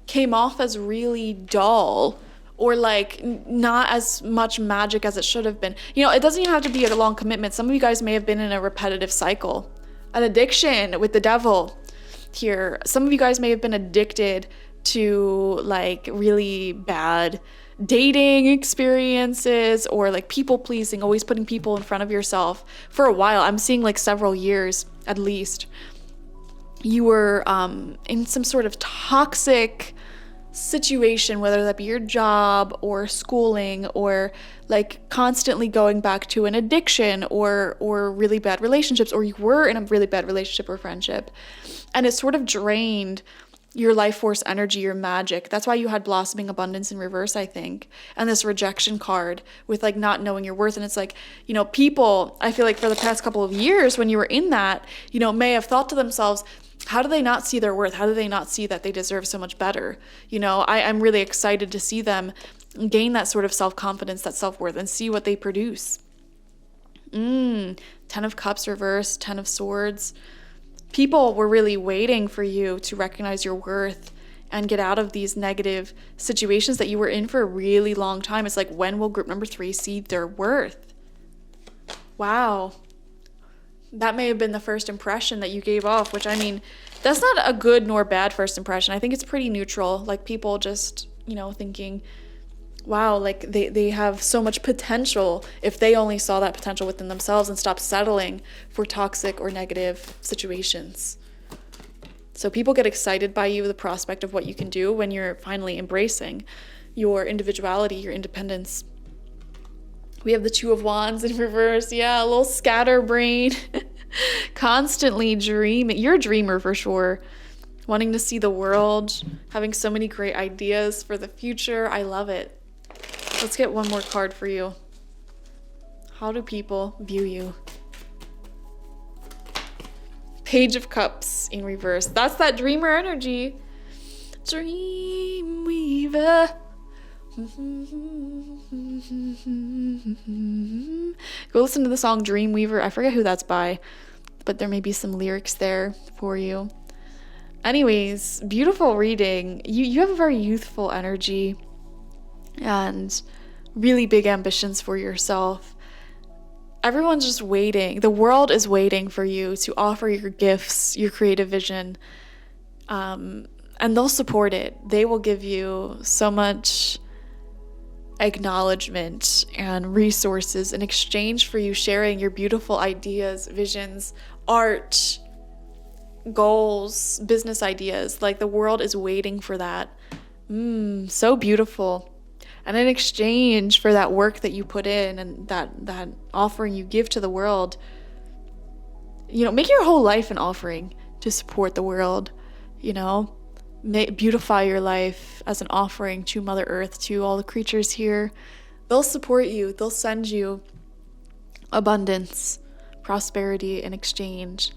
came off as really dull or like not as much magic as it should have been. It doesn't even have to be a long commitment. Some of you guys may have been in a repetitive cycle, an addiction with the Devil here. Some of you guys may have been addicted to like really bad dating experiences or like people pleasing, always putting people in front of yourself for a while. I'm seeing like several years at least. You were in some sort of toxic situation, whether that be your job or schooling or like constantly going back to an addiction or really bad relationships, or you were in a really bad relationship or friendship, and it sort of drained your life force energy, your magic. That's why you had Blossoming Abundance in reverse, I think, and this rejection card with like not knowing your worth. And it's like, people, I feel like for the past couple of years when you were in that, may have thought to themselves, how do they not see their worth? How do they not see that they deserve so much better? I'm really excited to see them gain that sort of self-confidence, that self-worth, and see what they produce. 10 of Cups reverse, 10 of Swords. People were really waiting for you to recognize your worth and get out of these negative situations that you were in for a really long time. It's like, when will group number 3 see their worth? Wow. That may have been the first impression that you gave off, which, that's not a good nor bad first impression. I think it's pretty neutral. Like, people just, thinking, wow, like they have so much potential if they only saw that potential within themselves and stopped settling for toxic or negative situations. So people get excited by you, the prospect of what you can do when you're finally embracing your individuality, your independence. We have the Two of Wands in reverse. Yeah, a little scatterbrain. Constantly dreaming. You're a dreamer for sure. Wanting to see the world, having so many great ideas for the future. I love it. Let's get one more card for you. How do people view you? Page of Cups in reverse. That's that dreamer energy. Dreamweaver. Go listen to the song Dreamweaver. I forget who that's by, but there may be some lyrics there for you. Anyways, beautiful reading. You have a very youthful energy and really big ambitions for yourself. Everyone's just waiting. The world is waiting for you to offer your gifts, your creative vision, and they'll support it. They will give you so much acknowledgement and resources in exchange for you sharing your beautiful ideas, visions, art, goals, business ideas. Like, the world is waiting for that. So beautiful. And in exchange for that work that you put in and that offering you give to the world, make your whole life an offering to support the world, beautify your life as an offering to Mother Earth, to all the creatures here. They'll support you. They'll send you abundance, prosperity in exchange.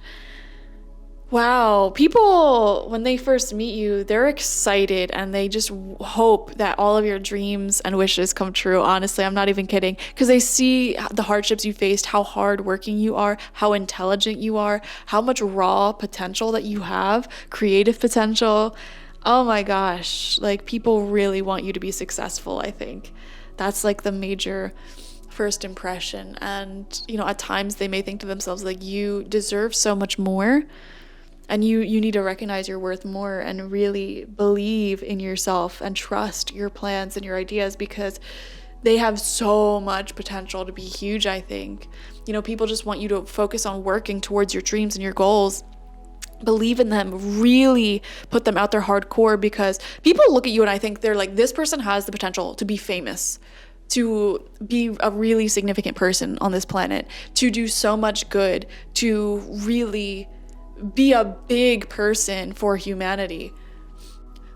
Wow. People, when they first meet you, they're excited and they just hope that all of your dreams and wishes come true. Honestly, I'm not even kidding. Because they see the hardships you faced, how hardworking you are, how intelligent you are, how much raw potential that you have, creative potential. Oh my gosh. Like, people really want you to be successful, I think. That's like the major first impression. And, at times they may think to themselves, like, you deserve so much more. And you need to recognize your worth more and really believe in yourself and trust your plans and your ideas, because they have so much potential to be huge, I think. People just want you to focus on working towards your dreams and your goals. Believe in them, really put them out there hardcore, because people look at you and I think they're like, this person has the potential to be famous, to be a really significant person on this planet, to do so much good, to really be a big person for humanity.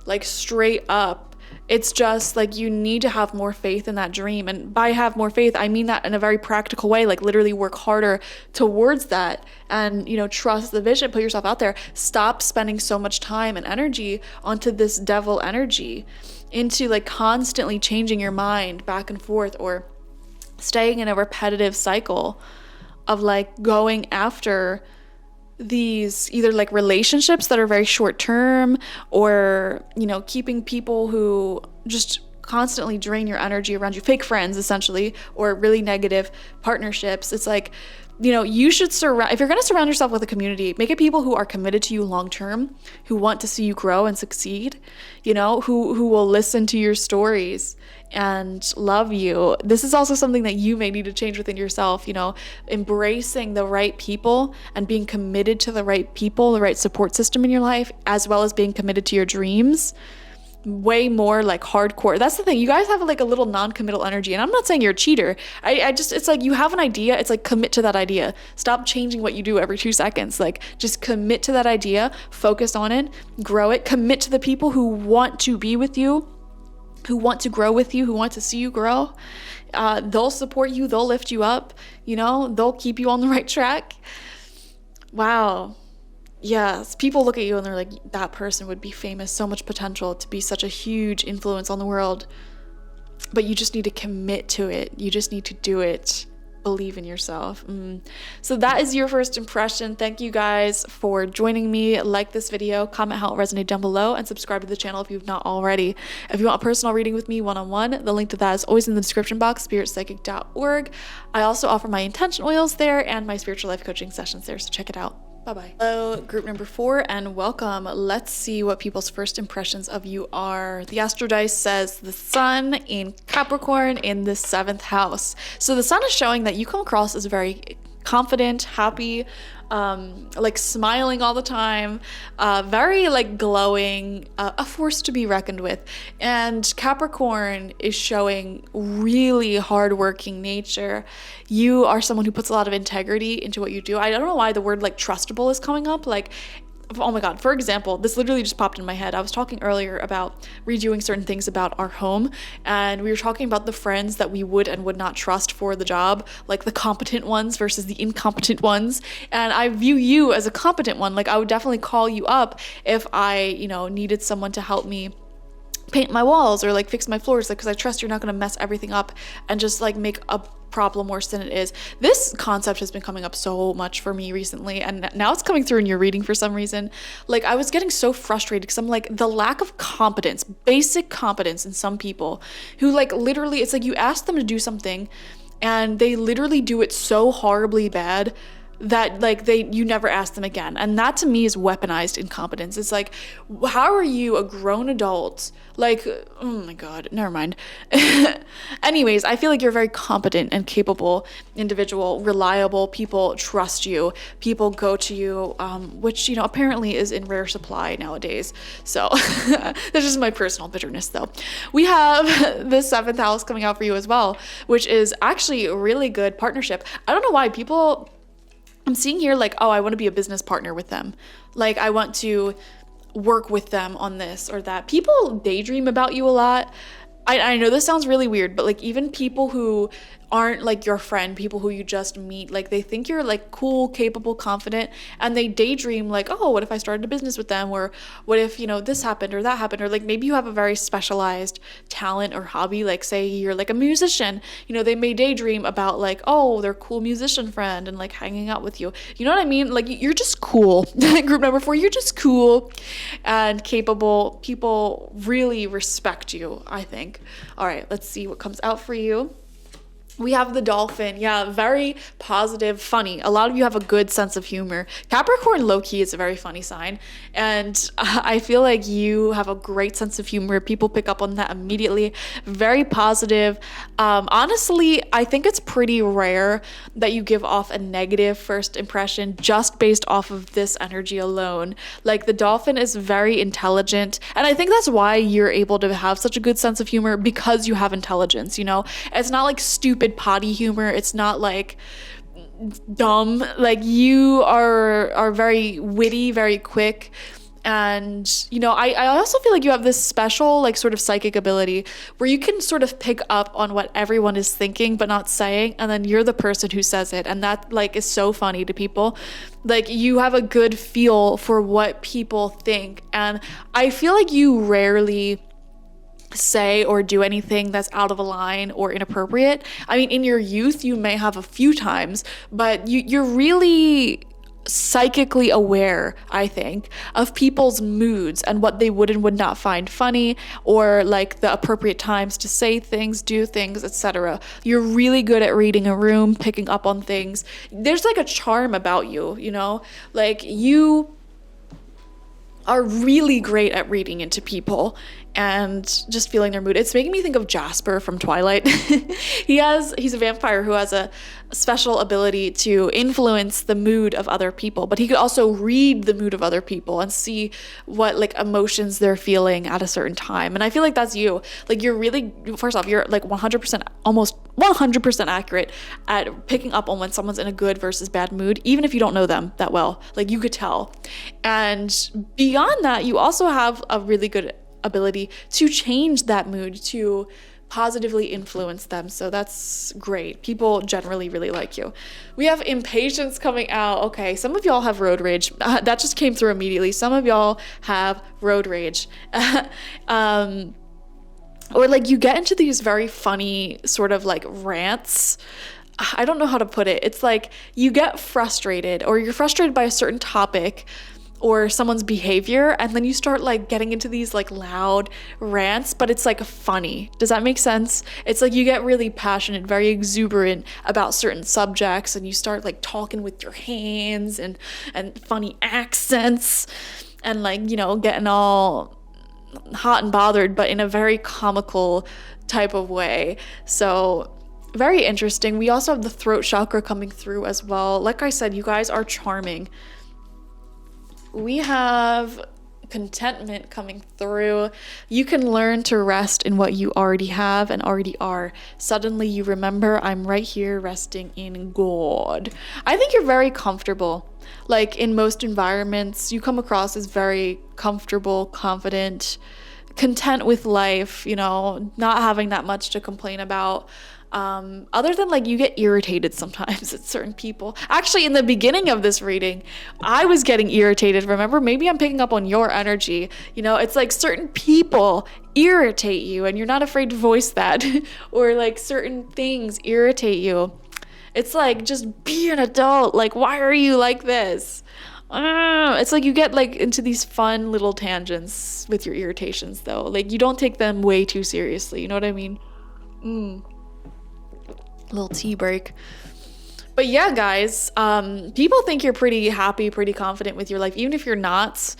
Like, straight up. It's just like, you need to have more faith in that dream. And by have more faith, I mean that in a very practical way. Like, literally work harder towards that and, trust the vision, put yourself out there. Stop spending so much time and energy onto this devil energy, into like constantly changing your mind back and forth, or staying in a repetitive cycle of like going after these either like relationships that are very short term, or keeping people who just constantly drain your energy around you, fake friends essentially, or really negative partnerships. It's like, you should if you're going to surround yourself with a community, make it people who are committed to you long term, who want to see you grow and succeed, who will listen to your stories and love you. This is also something that you may need to change within yourself, embracing the right people and being committed to the right people, the right support system in your life, as well as being committed to your dreams. Way more like hardcore. That's the thing. You guys have like a little non-committal energy, and I'm not saying you're a cheater. I just, it's like, you have an idea. It's like, commit to that idea. Stop changing what you do every 2 seconds. Like, just commit to that idea, focus on it, grow it, commit to the people who want to be with you, who want to grow with you, who want to see you grow. They'll support you. They'll lift you up. They'll keep you on the right track. Wow. Yes, people look at you and they're like, that person would be famous, so much potential to be such a huge influence on the world. But you just need to commit to it. You just need to do it. Believe in yourself. So that is your first impression. Thank you guys for joining me. Like this video, comment how it resonated down below, and subscribe to the channel if you've not already. If you want a personal reading with me one-on-one, the link to that is always in the description box, spiritpsychic.org. I also offer my intention oils there and my spiritual life coaching sessions there, so check it out. Bye-bye. Hello, group number 4, and welcome. Let's see what people's first impressions of you are. The Astro Dice says the Sun in Capricorn in the 7th house. So the Sun is showing that you come across as very confident, happy, like smiling all the time, very like glowing, a force to be reckoned with. And Capricorn is showing really hardworking nature. You are someone who puts a lot of integrity into what you do. I don't know why the word like trustable is coming up. Like, oh my God, for example, this literally just popped in my head. I was talking earlier about redoing certain things about our home, and we were talking about the friends that we would and would not trust for the job, like the competent ones versus the incompetent ones. And I view you as a competent one. Like, I would definitely call you up if I, needed someone to help me paint my walls or like fix my floors, like, because I trust you're not going to mess everything up and just like make a problem worse than it is. This concept has been coming up so much for me recently, and now it's coming through in your reading for some reason. Like, I was getting so frustrated because I'm like, the lack of competence, basic competence in some people who like literally, it's like you ask them to do something and they literally do it so horribly bad that like you never ask them again. And that to me is weaponized incompetence. It's like, how are you a grown adult? Like, oh my God, never mind. Anyways, I feel like you're a very competent and capable individual, reliable. People trust you. People go to you, which, apparently is in rare supply nowadays. So that's just my personal bitterness though. We have the 7th house coming out for you as well, which is actually a really good partnership. I don't know why I'm seeing here like, oh, I want to be a business partner with them. Like, I want to work with them on this or that. People daydream about you a lot. I know this sounds really weird, but like even people who aren't like your friend, people who you just meet, like they think you're like cool, capable, confident, and they daydream like, oh, what if I started a business with them? Or what if, this happened or that happened? Or like maybe you have a very specialized talent or hobby, like say you're like a musician, they may daydream about like, oh, their cool musician friend and like hanging out with you. You know what I mean? Like you're just cool. Group number 4, you're just cool and capable. People really respect you, I think. All right, let's see what comes out for you. We have the dolphin. Yeah, very positive, funny. A lot of you have a good sense of humor. Capricorn, low-key, is a very funny sign. And I feel like you have a great sense of humor. People pick up on that immediately. Very positive. Honestly, I think it's pretty rare that you give off a negative first impression just based off of this energy alone. Like, the dolphin is very intelligent. And I think that's why you're able to have such a good sense of humor, because you have intelligence, It's not like stupid potty humor. It's not like dumb. Like, you are very witty, very quick. And, I also feel like you have this special, like, sort of psychic ability where you can sort of pick up on what everyone is thinking but not saying, and then you're the person who says it. And that, like, is so funny to people. Like, you have a good feel for what people think. And I feel like you rarely say or do anything that's out of a line or inappropriate. I mean, in your youth, you may have a few times, but you're really psychically aware, I think, of people's moods and what they would and would not find funny, or like the appropriate times to say things, do things, etc. You're really good at reading a room, picking up on things. There's like a charm about you, like you are really great at reading into people and just feeling their mood. It's making me think of Jasper from Twilight. He's a vampire who has a special ability to influence the mood of other people, but he could also read the mood of other people and see what like emotions they're feeling at a certain time. And I feel like that's you. Like, you're really, first off, you're like 100%, almost 100% accurate at picking up on when someone's in a good versus bad mood, even if you don't know them that well. Like, you could tell. And beyond that, you also have a really good ability to change that mood, to positively influence them. So that's great. People generally really like you. We have impatience coming out. Okay, some of y'all have road rage. That just came through immediately. Some of y'all have road rage. Or like you get into these very funny sort of like rants. I don't know how to put it. It's like you get frustrated, or you're frustrated by a certain topic or someone's behavior, and then you start like getting into these like loud rants, but it's like funny. Does that make sense? It's like you get really passionate, very exuberant about certain subjects, and you start like talking with your hands and funny accents and like, getting all hot and bothered, but in a very comical type of way. So very interesting. We also have the throat chakra coming through as well. Like I said, you guys are charming. We have contentment coming through. You can learn to rest in what you already have and already are. Suddenly you remember, I'm right here resting in God. I think you're very comfortable. Like in most environments, you come across as very comfortable, confident, content with life, you know, not having that much to complain about. Other than like you get irritated sometimes at certain people. Actually, in the beginning of this reading, I was getting irritated. Remember, maybe I'm picking up on your energy. You know, it's like certain people irritate you and you're not afraid to voice that. Or like certain things irritate you. It's like, just be an adult. Like, why are you like this? It's like you get like into these fun little tangents with your irritations though. Like you don't take them way too seriously. You know what I mean? Little tea break. But yeah, guys, people think you're pretty happy, pretty confident with your life. Even if you're not,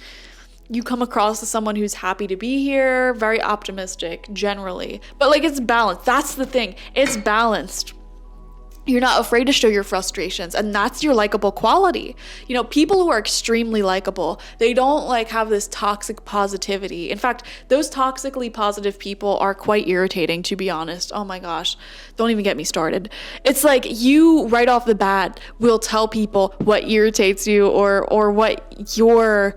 you come across as someone who's happy to be here, very optimistic generally. But like it's balanced. That's the thing. It's balanced. You're not afraid to show your frustrations, and that's your likable quality. You know, people who are extremely likable, they don't like have this toxic positivity. In fact, those toxically positive people are quite irritating, to be honest. Oh my gosh, don't even get me started. It's like you right off the bat will tell people what irritates you or what your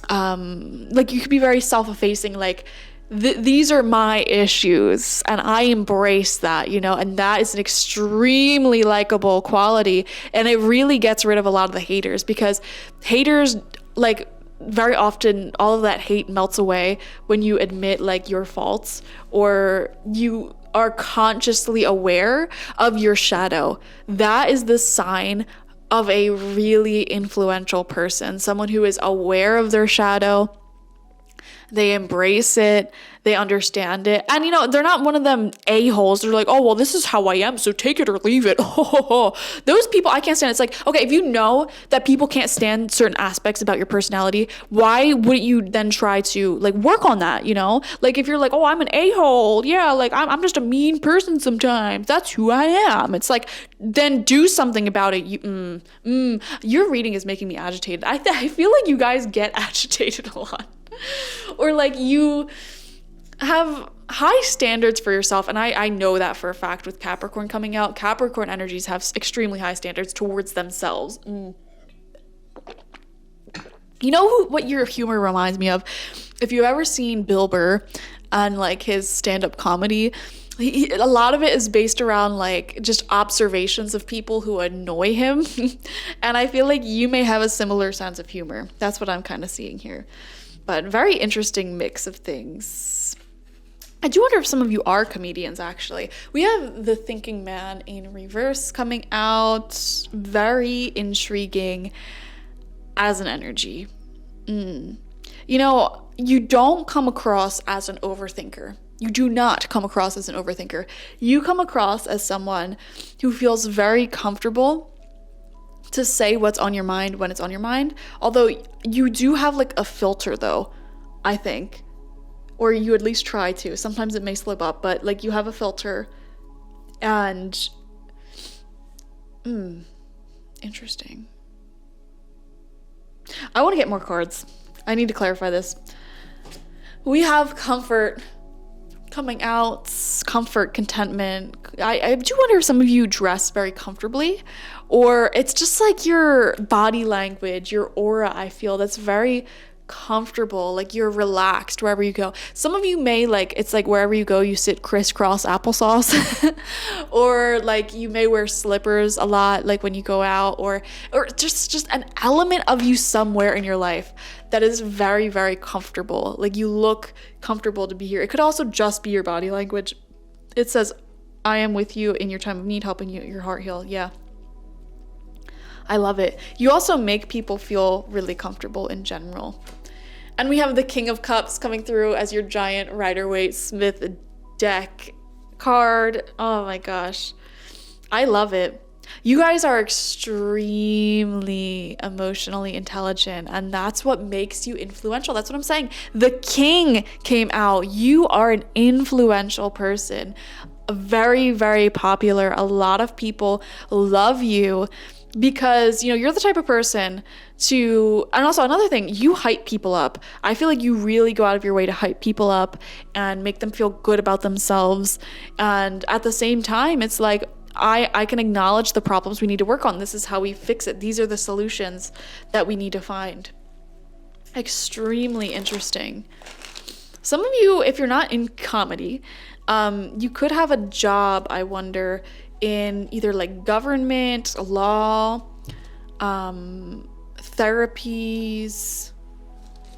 like you could be very self-effacing, like these are my issues and I embrace that, you know, and that is an extremely likable quality, and it really gets rid of a lot of the haters, because haters, like, very often all of that hate melts away when you admit like your faults, or you are consciously aware of your shadow. That is the sign of a really influential person, someone who is aware of their shadow. They embrace it, they understand it, and you know, they're not one of them a-holes. They're like, oh well, this is how I am, so take it or leave it. Those people I can't stand. It's like, okay, if you know that people can't stand certain aspects about your personality, why wouldn't you then try to like work on that, you know? Like if you're like, oh, I'm an a-hole, yeah, like I'm just a mean person sometimes, that's who I am. It's like, then do something about it. Your reading is making me agitated. I feel like you guys get agitated a lot. Or like you have high standards for yourself, and I know that for a fact with Capricorn coming out. Capricorn energies have extremely high standards towards themselves. You know what your humor reminds me of? If you've ever seen Bill Burr and like his stand-up comedy, a lot of it is based around like just observations of people who annoy him. And I feel like you may have a similar sense of humor. That's what I'm kind of seeing here. But very interesting mix of things. I do wonder if some of you are comedians, actually. We have the Thinking Man in reverse coming out. Very intriguing as an energy. You know, you don't come across as an overthinker. You do not come across as an overthinker. You come across as someone who feels very comfortable to say what's on your mind when it's on your mind. Although you do have like a filter though, I think. Or you at least try to. Sometimes it may slip up, but like you have a filter. And interesting. I want to get more cards. I need to clarify this. We have comfort coming out, comfort, contentment. I do wonder if some of you dress very comfortably, or it's just like your body language, your aura, I feel that's very comfortable, like you're relaxed wherever you go. Some of you may like, it's like wherever you go, you sit crisscross applesauce, or like you may wear slippers a lot, like when you go out, or just an element of you somewhere in your life that is very, very comfortable. Like you look comfortable to be here. It could also just be your body language. It says, I am with you in your time of need, helping you your heart heal. Yeah. I love it. You also make people feel really comfortable in general. And we have the King of Cups coming through as your giant Rider-Waite-Smith deck card. Oh my gosh. I love it. You guys are extremely emotionally intelligent, and that's what makes you influential. That's what I'm saying. The King came out. You are an influential person. very, very popular. A lot of people love you because, you know, you're the type of person to, and also another thing, you hype people up. I feel like you really go out of your way to hype people up and make them feel good about themselves. And at the same time, it's like, I can acknowledge the problems we need to work on. This is how we fix it. These are the solutions that we need to find. Extremely interesting. Some of you, if you're not in comedy, you could have a job, I wonder, in either like government, law, therapies,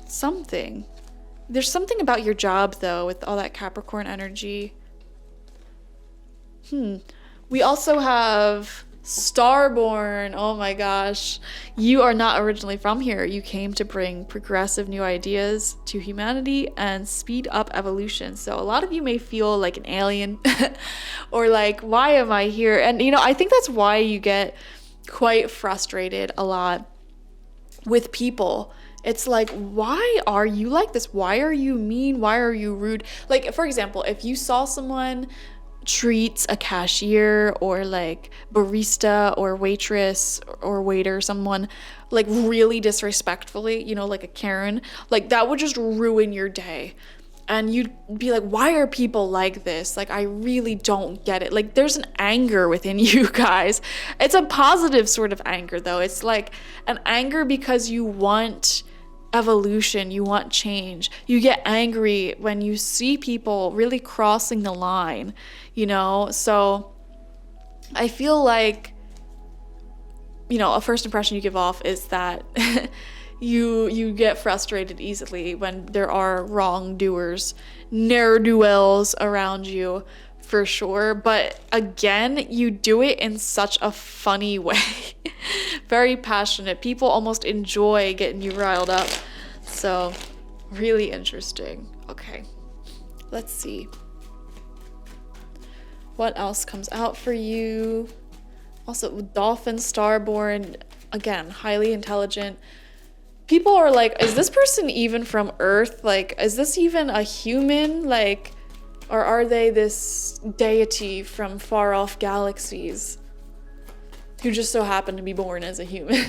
something. There's something about your job, though, with all that Capricorn energy. We also have Starborn. Oh my gosh. You are not originally from here. You came to bring progressive new ideas to humanity and speed up evolution. So a lot of you may feel like an alien or like, why am I here? And, you know, I think that's why you get quite frustrated a lot with people. It's like, why are you like this? Why are you mean? Why are you rude? Like, for example, if you saw someone treats a cashier or like barista or waitress or waiter, someone like really disrespectfully, you know, like a Karen, like that would just ruin your day. And you'd be like, why are people like this? Like, I really don't get it. Like, there's an anger within you guys. It's a positive sort of anger, though. It's like an anger because you want evolution, you want change. You get angry when you see people really crossing the line, you know? So I feel like, you know, a first impression you give off is that you get frustrated easily when there are wrongdoers, ne'er-do-wells around you, for sure. But again, you do it in such a funny way. Very passionate. People almost enjoy getting you riled up. So, really interesting. Okay, let's see. What else comes out for you? Also, Dolphin, Starborn, again, highly intelligent. People are like, is this person even from Earth? Like, is this even a human? Like, or are they this deity from far off galaxies who just so happen to be born as a human?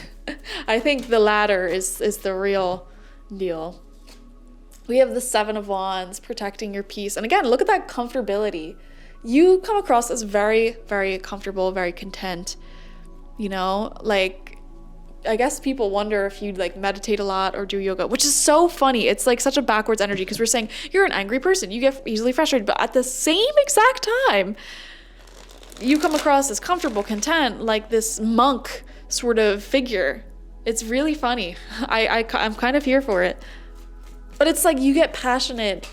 I think the latter is the real deal. We have the Seven of Wands, protecting your peace. And again, look at that comfortability. You come across as very, very comfortable, very content. You know, like, I guess people wonder if you like meditate a lot or do yoga, which is so funny. It's like such a backwards energy because we're saying you're an angry person. You get easily frustrated, but at the same exact time, you come across as comfortable, content, like this monk sort of figure. It's really funny. I'm kind of here for it. But it's like you get passionate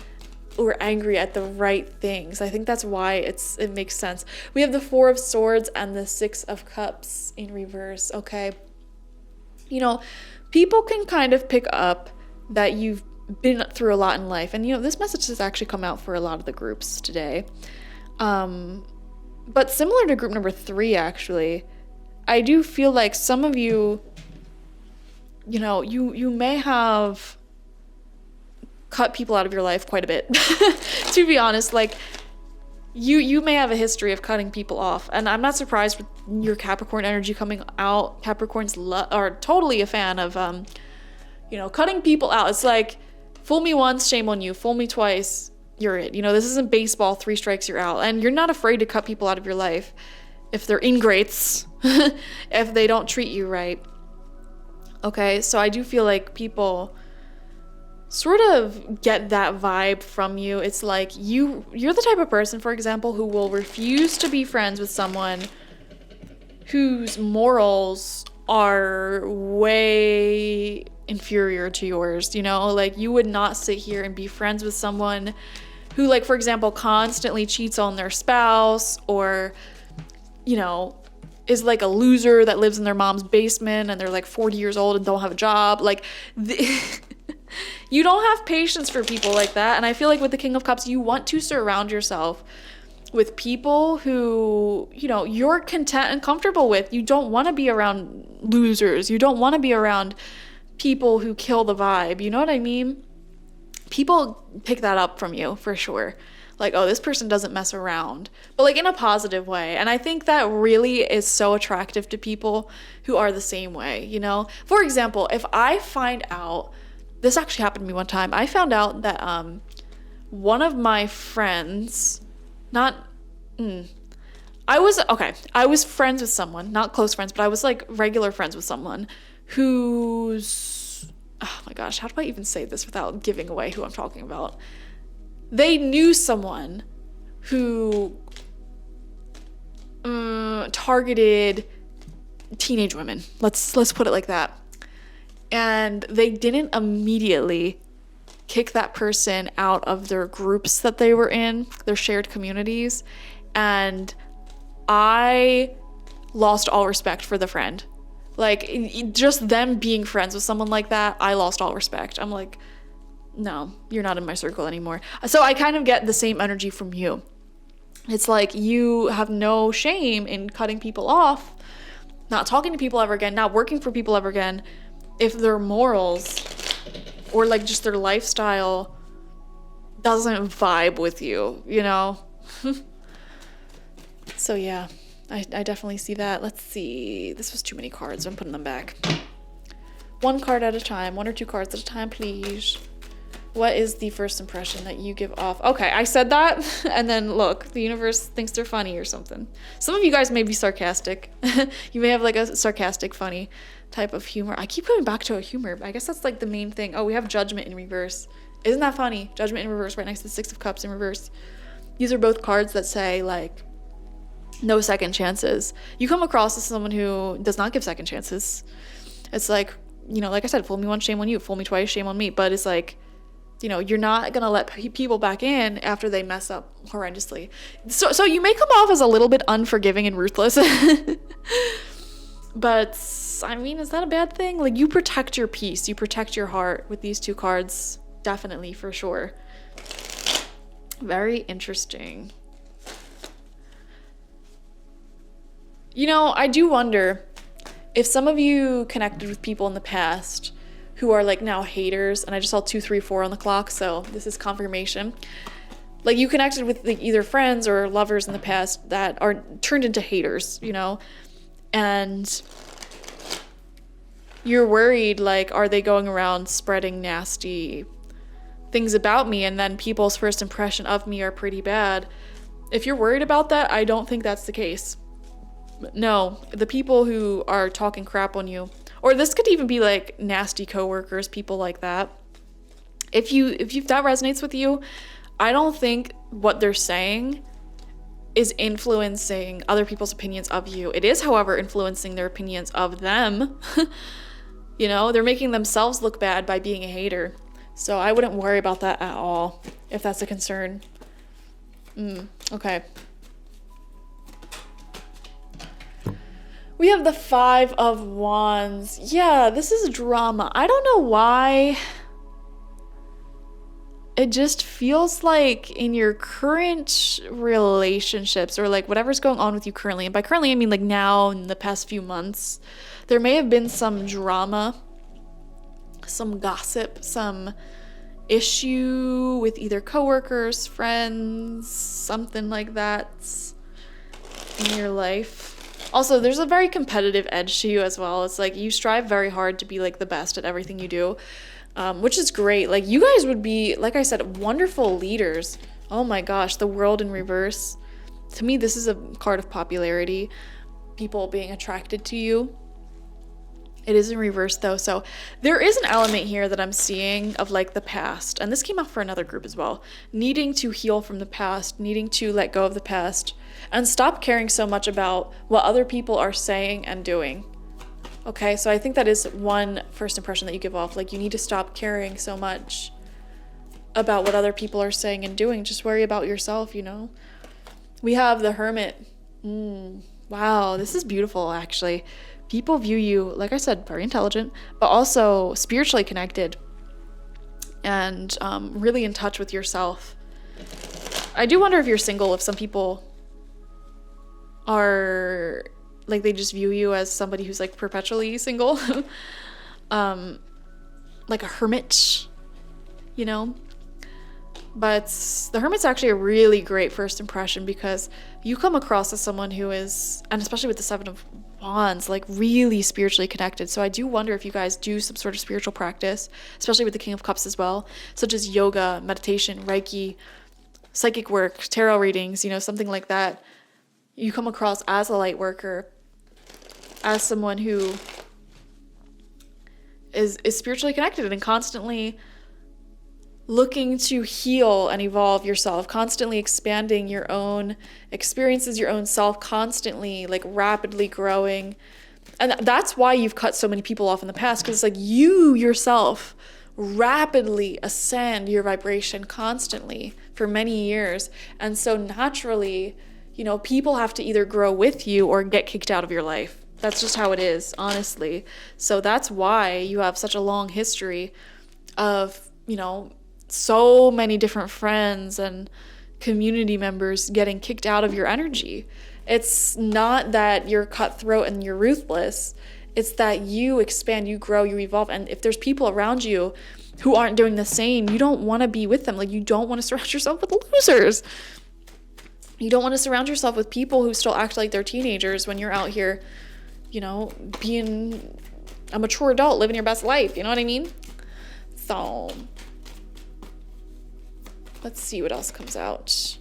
or angry at the right things. I think that's why it makes sense. We have the Four of Swords and the Six of Cups in reverse, okay? You know, people can kind of pick up that you've been through a lot in life. And, you know, this message has actually come out for a lot of the groups today. But similar to group number 3, actually, I do feel like some of you, you know, you may have cut people out of your life quite a bit. To be honest, like, you may have a history of cutting people off, and I'm not surprised with your Capricorn energy coming out. Capricorns are totally a fan of you know, cutting people out. It's like, fool me once, shame on you. Fool me twice, you're it. You know, this isn't baseball, 3 strikes, you're out. And you're not afraid to cut people out of your life if they're ingrates, if they don't treat you right. Okay, so I do feel like people sort of get that vibe from you. It's like you're the type of person, for example, who will refuse to be friends with someone whose morals are way inferior to yours, you know? Like, you would not sit here and be friends with someone who, like, for example, constantly cheats on their spouse, or, you know, is like a loser that lives in their mom's basement and they're like 40 years old and don't have a job. Like, you don't have patience for people like that. And I feel like with the King of Cups, you want to surround yourself with people who, you know, you're content and comfortable with. You don't want to be around losers. You don't want to be around people who kill the vibe. You know what I mean? People pick that up from you for sure. Like, oh, this person doesn't mess around, but like in a positive way. And I think that really is so attractive to people who are the same way, you know? For example, if I find out, this actually happened to me one time. I found out that one of my friends, I was friends with someone, not close friends, but I was like regular friends with someone who's, oh my gosh, how do I even say this without giving away who I'm talking about? They knew someone who targeted teenage women. Let's put it like that. And they didn't immediately kick that person out of their groups that they were in, their shared communities. And I lost all respect for the friend. Like, just them being friends with someone like that, I lost all respect. I'm like, no, you're not in my circle anymore. So I kind of get the same energy from you. It's like you have no shame in cutting people off, not talking to people ever again, not working for people ever again, if their morals or like just their lifestyle doesn't vibe with you, you know? So yeah, I definitely see that. Let's see. This was too many cards. I'm putting them back. One card at a time. 1 or 2 cards at a time, please. What is the first impression that you give off? Okay, I said that, and then look, the universe thinks they're funny or something. Some of you guys may be sarcastic. You may have like a sarcastic, funny type of humor. I keep going back to a humor. I guess that's like the main thing. Oh, we have Judgment in reverse. Isn't that funny? Judgment in reverse right next to the 6 of Cups in reverse. These are both cards that say like, no second chances. You come across as someone who does not give second chances. It's like, you know, like I said, fool me once, shame on you. Fool me twice, shame on me. But it's like, you know, you're not going to let people back in after they mess up horrendously. So you may come off as a little bit unforgiving and ruthless. But, I mean, is that a bad thing? Like, you protect your peace. You protect your heart with these 2 cards. Definitely, for sure. Very interesting. You know, I do wonder if some of you connected with people in the past who are like now haters, and I just saw 2, 3, 4 on the clock, so this is confirmation. Like you connected with like either friends or lovers in the past that are turned into haters, you know, and you're worried like, are they going around spreading nasty things about me, and then people's first impression of me are pretty bad. If you're worried about that, I don't think that's the case. No, the people who are talking crap on you, or this could even be like nasty coworkers, people like that. If that resonates with you, I don't think what they're saying is influencing other people's opinions of you. It is, however, influencing their opinions of them. You know, they're making themselves look bad by being a hater. So I wouldn't worry about that at all, if that's a concern. Okay. We have the 5 of Wands. Yeah, this is drama. I don't know why. It just feels like in your current relationships, or like whatever's going on with you currently, and by currently I mean like now in the past few months, there may have been some drama, some gossip, some issue with either coworkers, friends, something like that in your life. Also, there's a very competitive edge to you as well. It's like you strive very hard to be like the best at everything you do, which is great. Like you guys would be, like I said, wonderful leaders. Oh my gosh, the World in reverse. To me, this is a card of popularity, people being attracted to you. It is in reverse though, so there is an element here that I'm seeing of like the past, and this came out for another group as well, needing to heal from the past, needing to let go of the past, and stop caring so much about what other people are saying and doing. Okay, so I think that is one first impression that you give off, like you need to stop caring so much about what other people are saying and doing, just worry about yourself, you know? We have the Hermit. Wow, this is beautiful actually. People view you, like I said, very intelligent, but also spiritually connected and really in touch with yourself. I do wonder if you're single, if some people are, like they just view you as somebody who's like perpetually single. Like a hermit, you know? But the Hermit's actually a really great first impression because you come across as someone who is, and especially with the Seven of Wands, like really spiritually connected. So I do wonder if you guys do some sort of spiritual practice, especially with the King of Cups as well, such as yoga, meditation, Reiki, psychic work, tarot readings, you know, something like that. You come across as a light worker, as someone who is spiritually connected and constantly looking to heal and evolve yourself, constantly expanding your own experiences, your own self, constantly like rapidly growing. And that's why you've cut so many people off in the past, because it's like you yourself rapidly ascend your vibration constantly for many years. And so naturally, you know, people have to either grow with you or get kicked out of your life. That's just how it is, honestly. So that's why you have such a long history of, you know, so many different friends and community members getting kicked out of your energy. It's not that you're cutthroat and you're ruthless. It's that you expand, you grow, you evolve. And if there's people around you who aren't doing the same, you don't want to be with them. Like, you don't want to surround yourself with losers. You don't want to surround yourself with people who still act like they're teenagers when you're out here, you know, being a mature adult, living your best life. You know what I mean? So let's see what else comes out.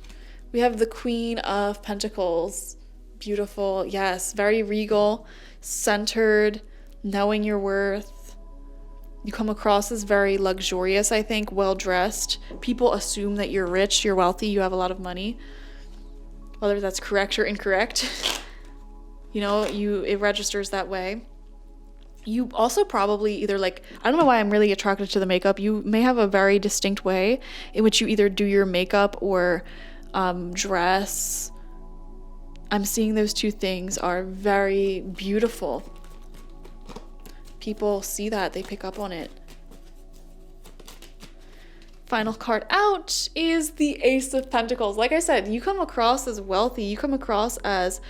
We have the Queen of Pentacles. Beautiful. Yes, very regal, centered, knowing your worth. You come across as very luxurious, I think, well-dressed. People assume that you're rich, you're wealthy, you have a lot of money. Whether that's correct or incorrect, you know, it registers that way. You also probably either, like, I don't know why I'm really attracted to the makeup. You may have a very distinct way in which you either do your makeup or dress. I'm seeing those two things are very beautiful. People see that, they pick up on it. Final card out is the Ace of Pentacles. Like I said, you come across as wealthy. You come across as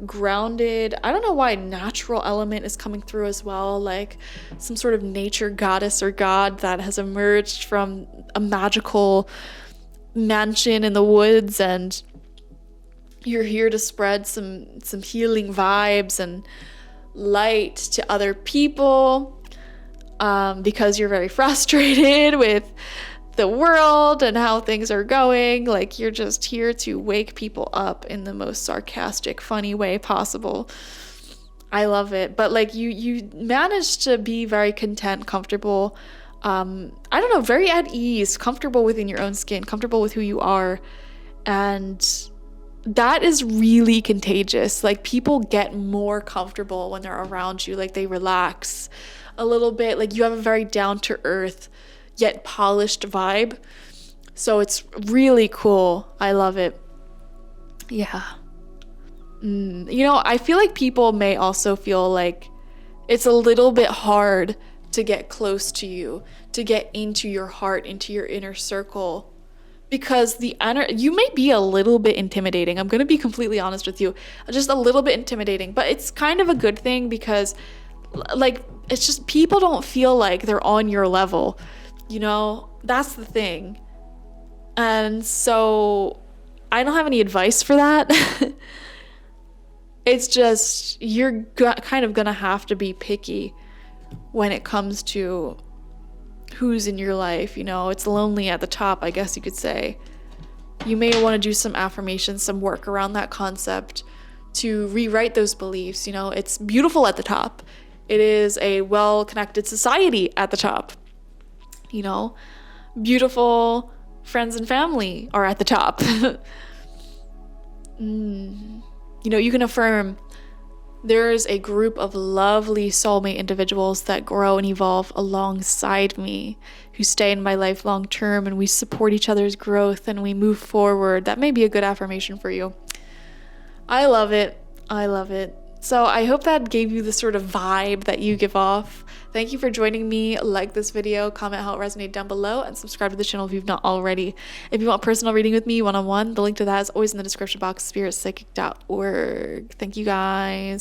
grounded. I don't know why natural element is coming through as well, like some sort of nature goddess or god that has emerged from a magical mansion in the woods, and you're here to spread some healing vibes and light to other people, because you're very frustrated with the world and how things are going. Like, you're just here to wake people up in the most sarcastic, funny way possible. I love it. But like, you managed to be very content, comfortable, I don't know, very at ease, comfortable within your own skin, comfortable with who you are. And that is really contagious. Like, people get more comfortable when they're around you. Like, they relax a little bit. Like, you have a very down to earth yet polished vibe. So it's really cool. I love it. Yeah. You know, I feel like people may also feel like it's a little bit hard to get close to you, to get into your heart, into your inner circle, because you may be a little bit intimidating. I'm going to be completely honest with you. Just a little bit intimidating, but it's kind of a good thing because, like, it's just people don't feel like they're on your level. You know, that's the thing. And so I don't have any advice for that. It's just, you're kind of gonna have to be picky when it comes to who's in your life. You know, it's lonely at the top, I guess you could say. You may want to do some affirmations, some work around that concept to rewrite those beliefs. You know, it's beautiful at the top. It is a well-connected society at the top. You know, beautiful friends and family are at the top. You know, you can affirm there's a group of lovely soulmate individuals that grow and evolve alongside me, who stay in my life long term, and we support each other's growth and we move forward. That may be a good affirmation for you. I love it. I love it. So I hope that gave you the sort of vibe that you give off. Thank you for joining me. Like this video, comment how it resonated down below, and subscribe to the channel if you've not already. If you want personal reading with me one-on-one, the link to that is always in the description box, spiritpsychic.org. Thank you guys.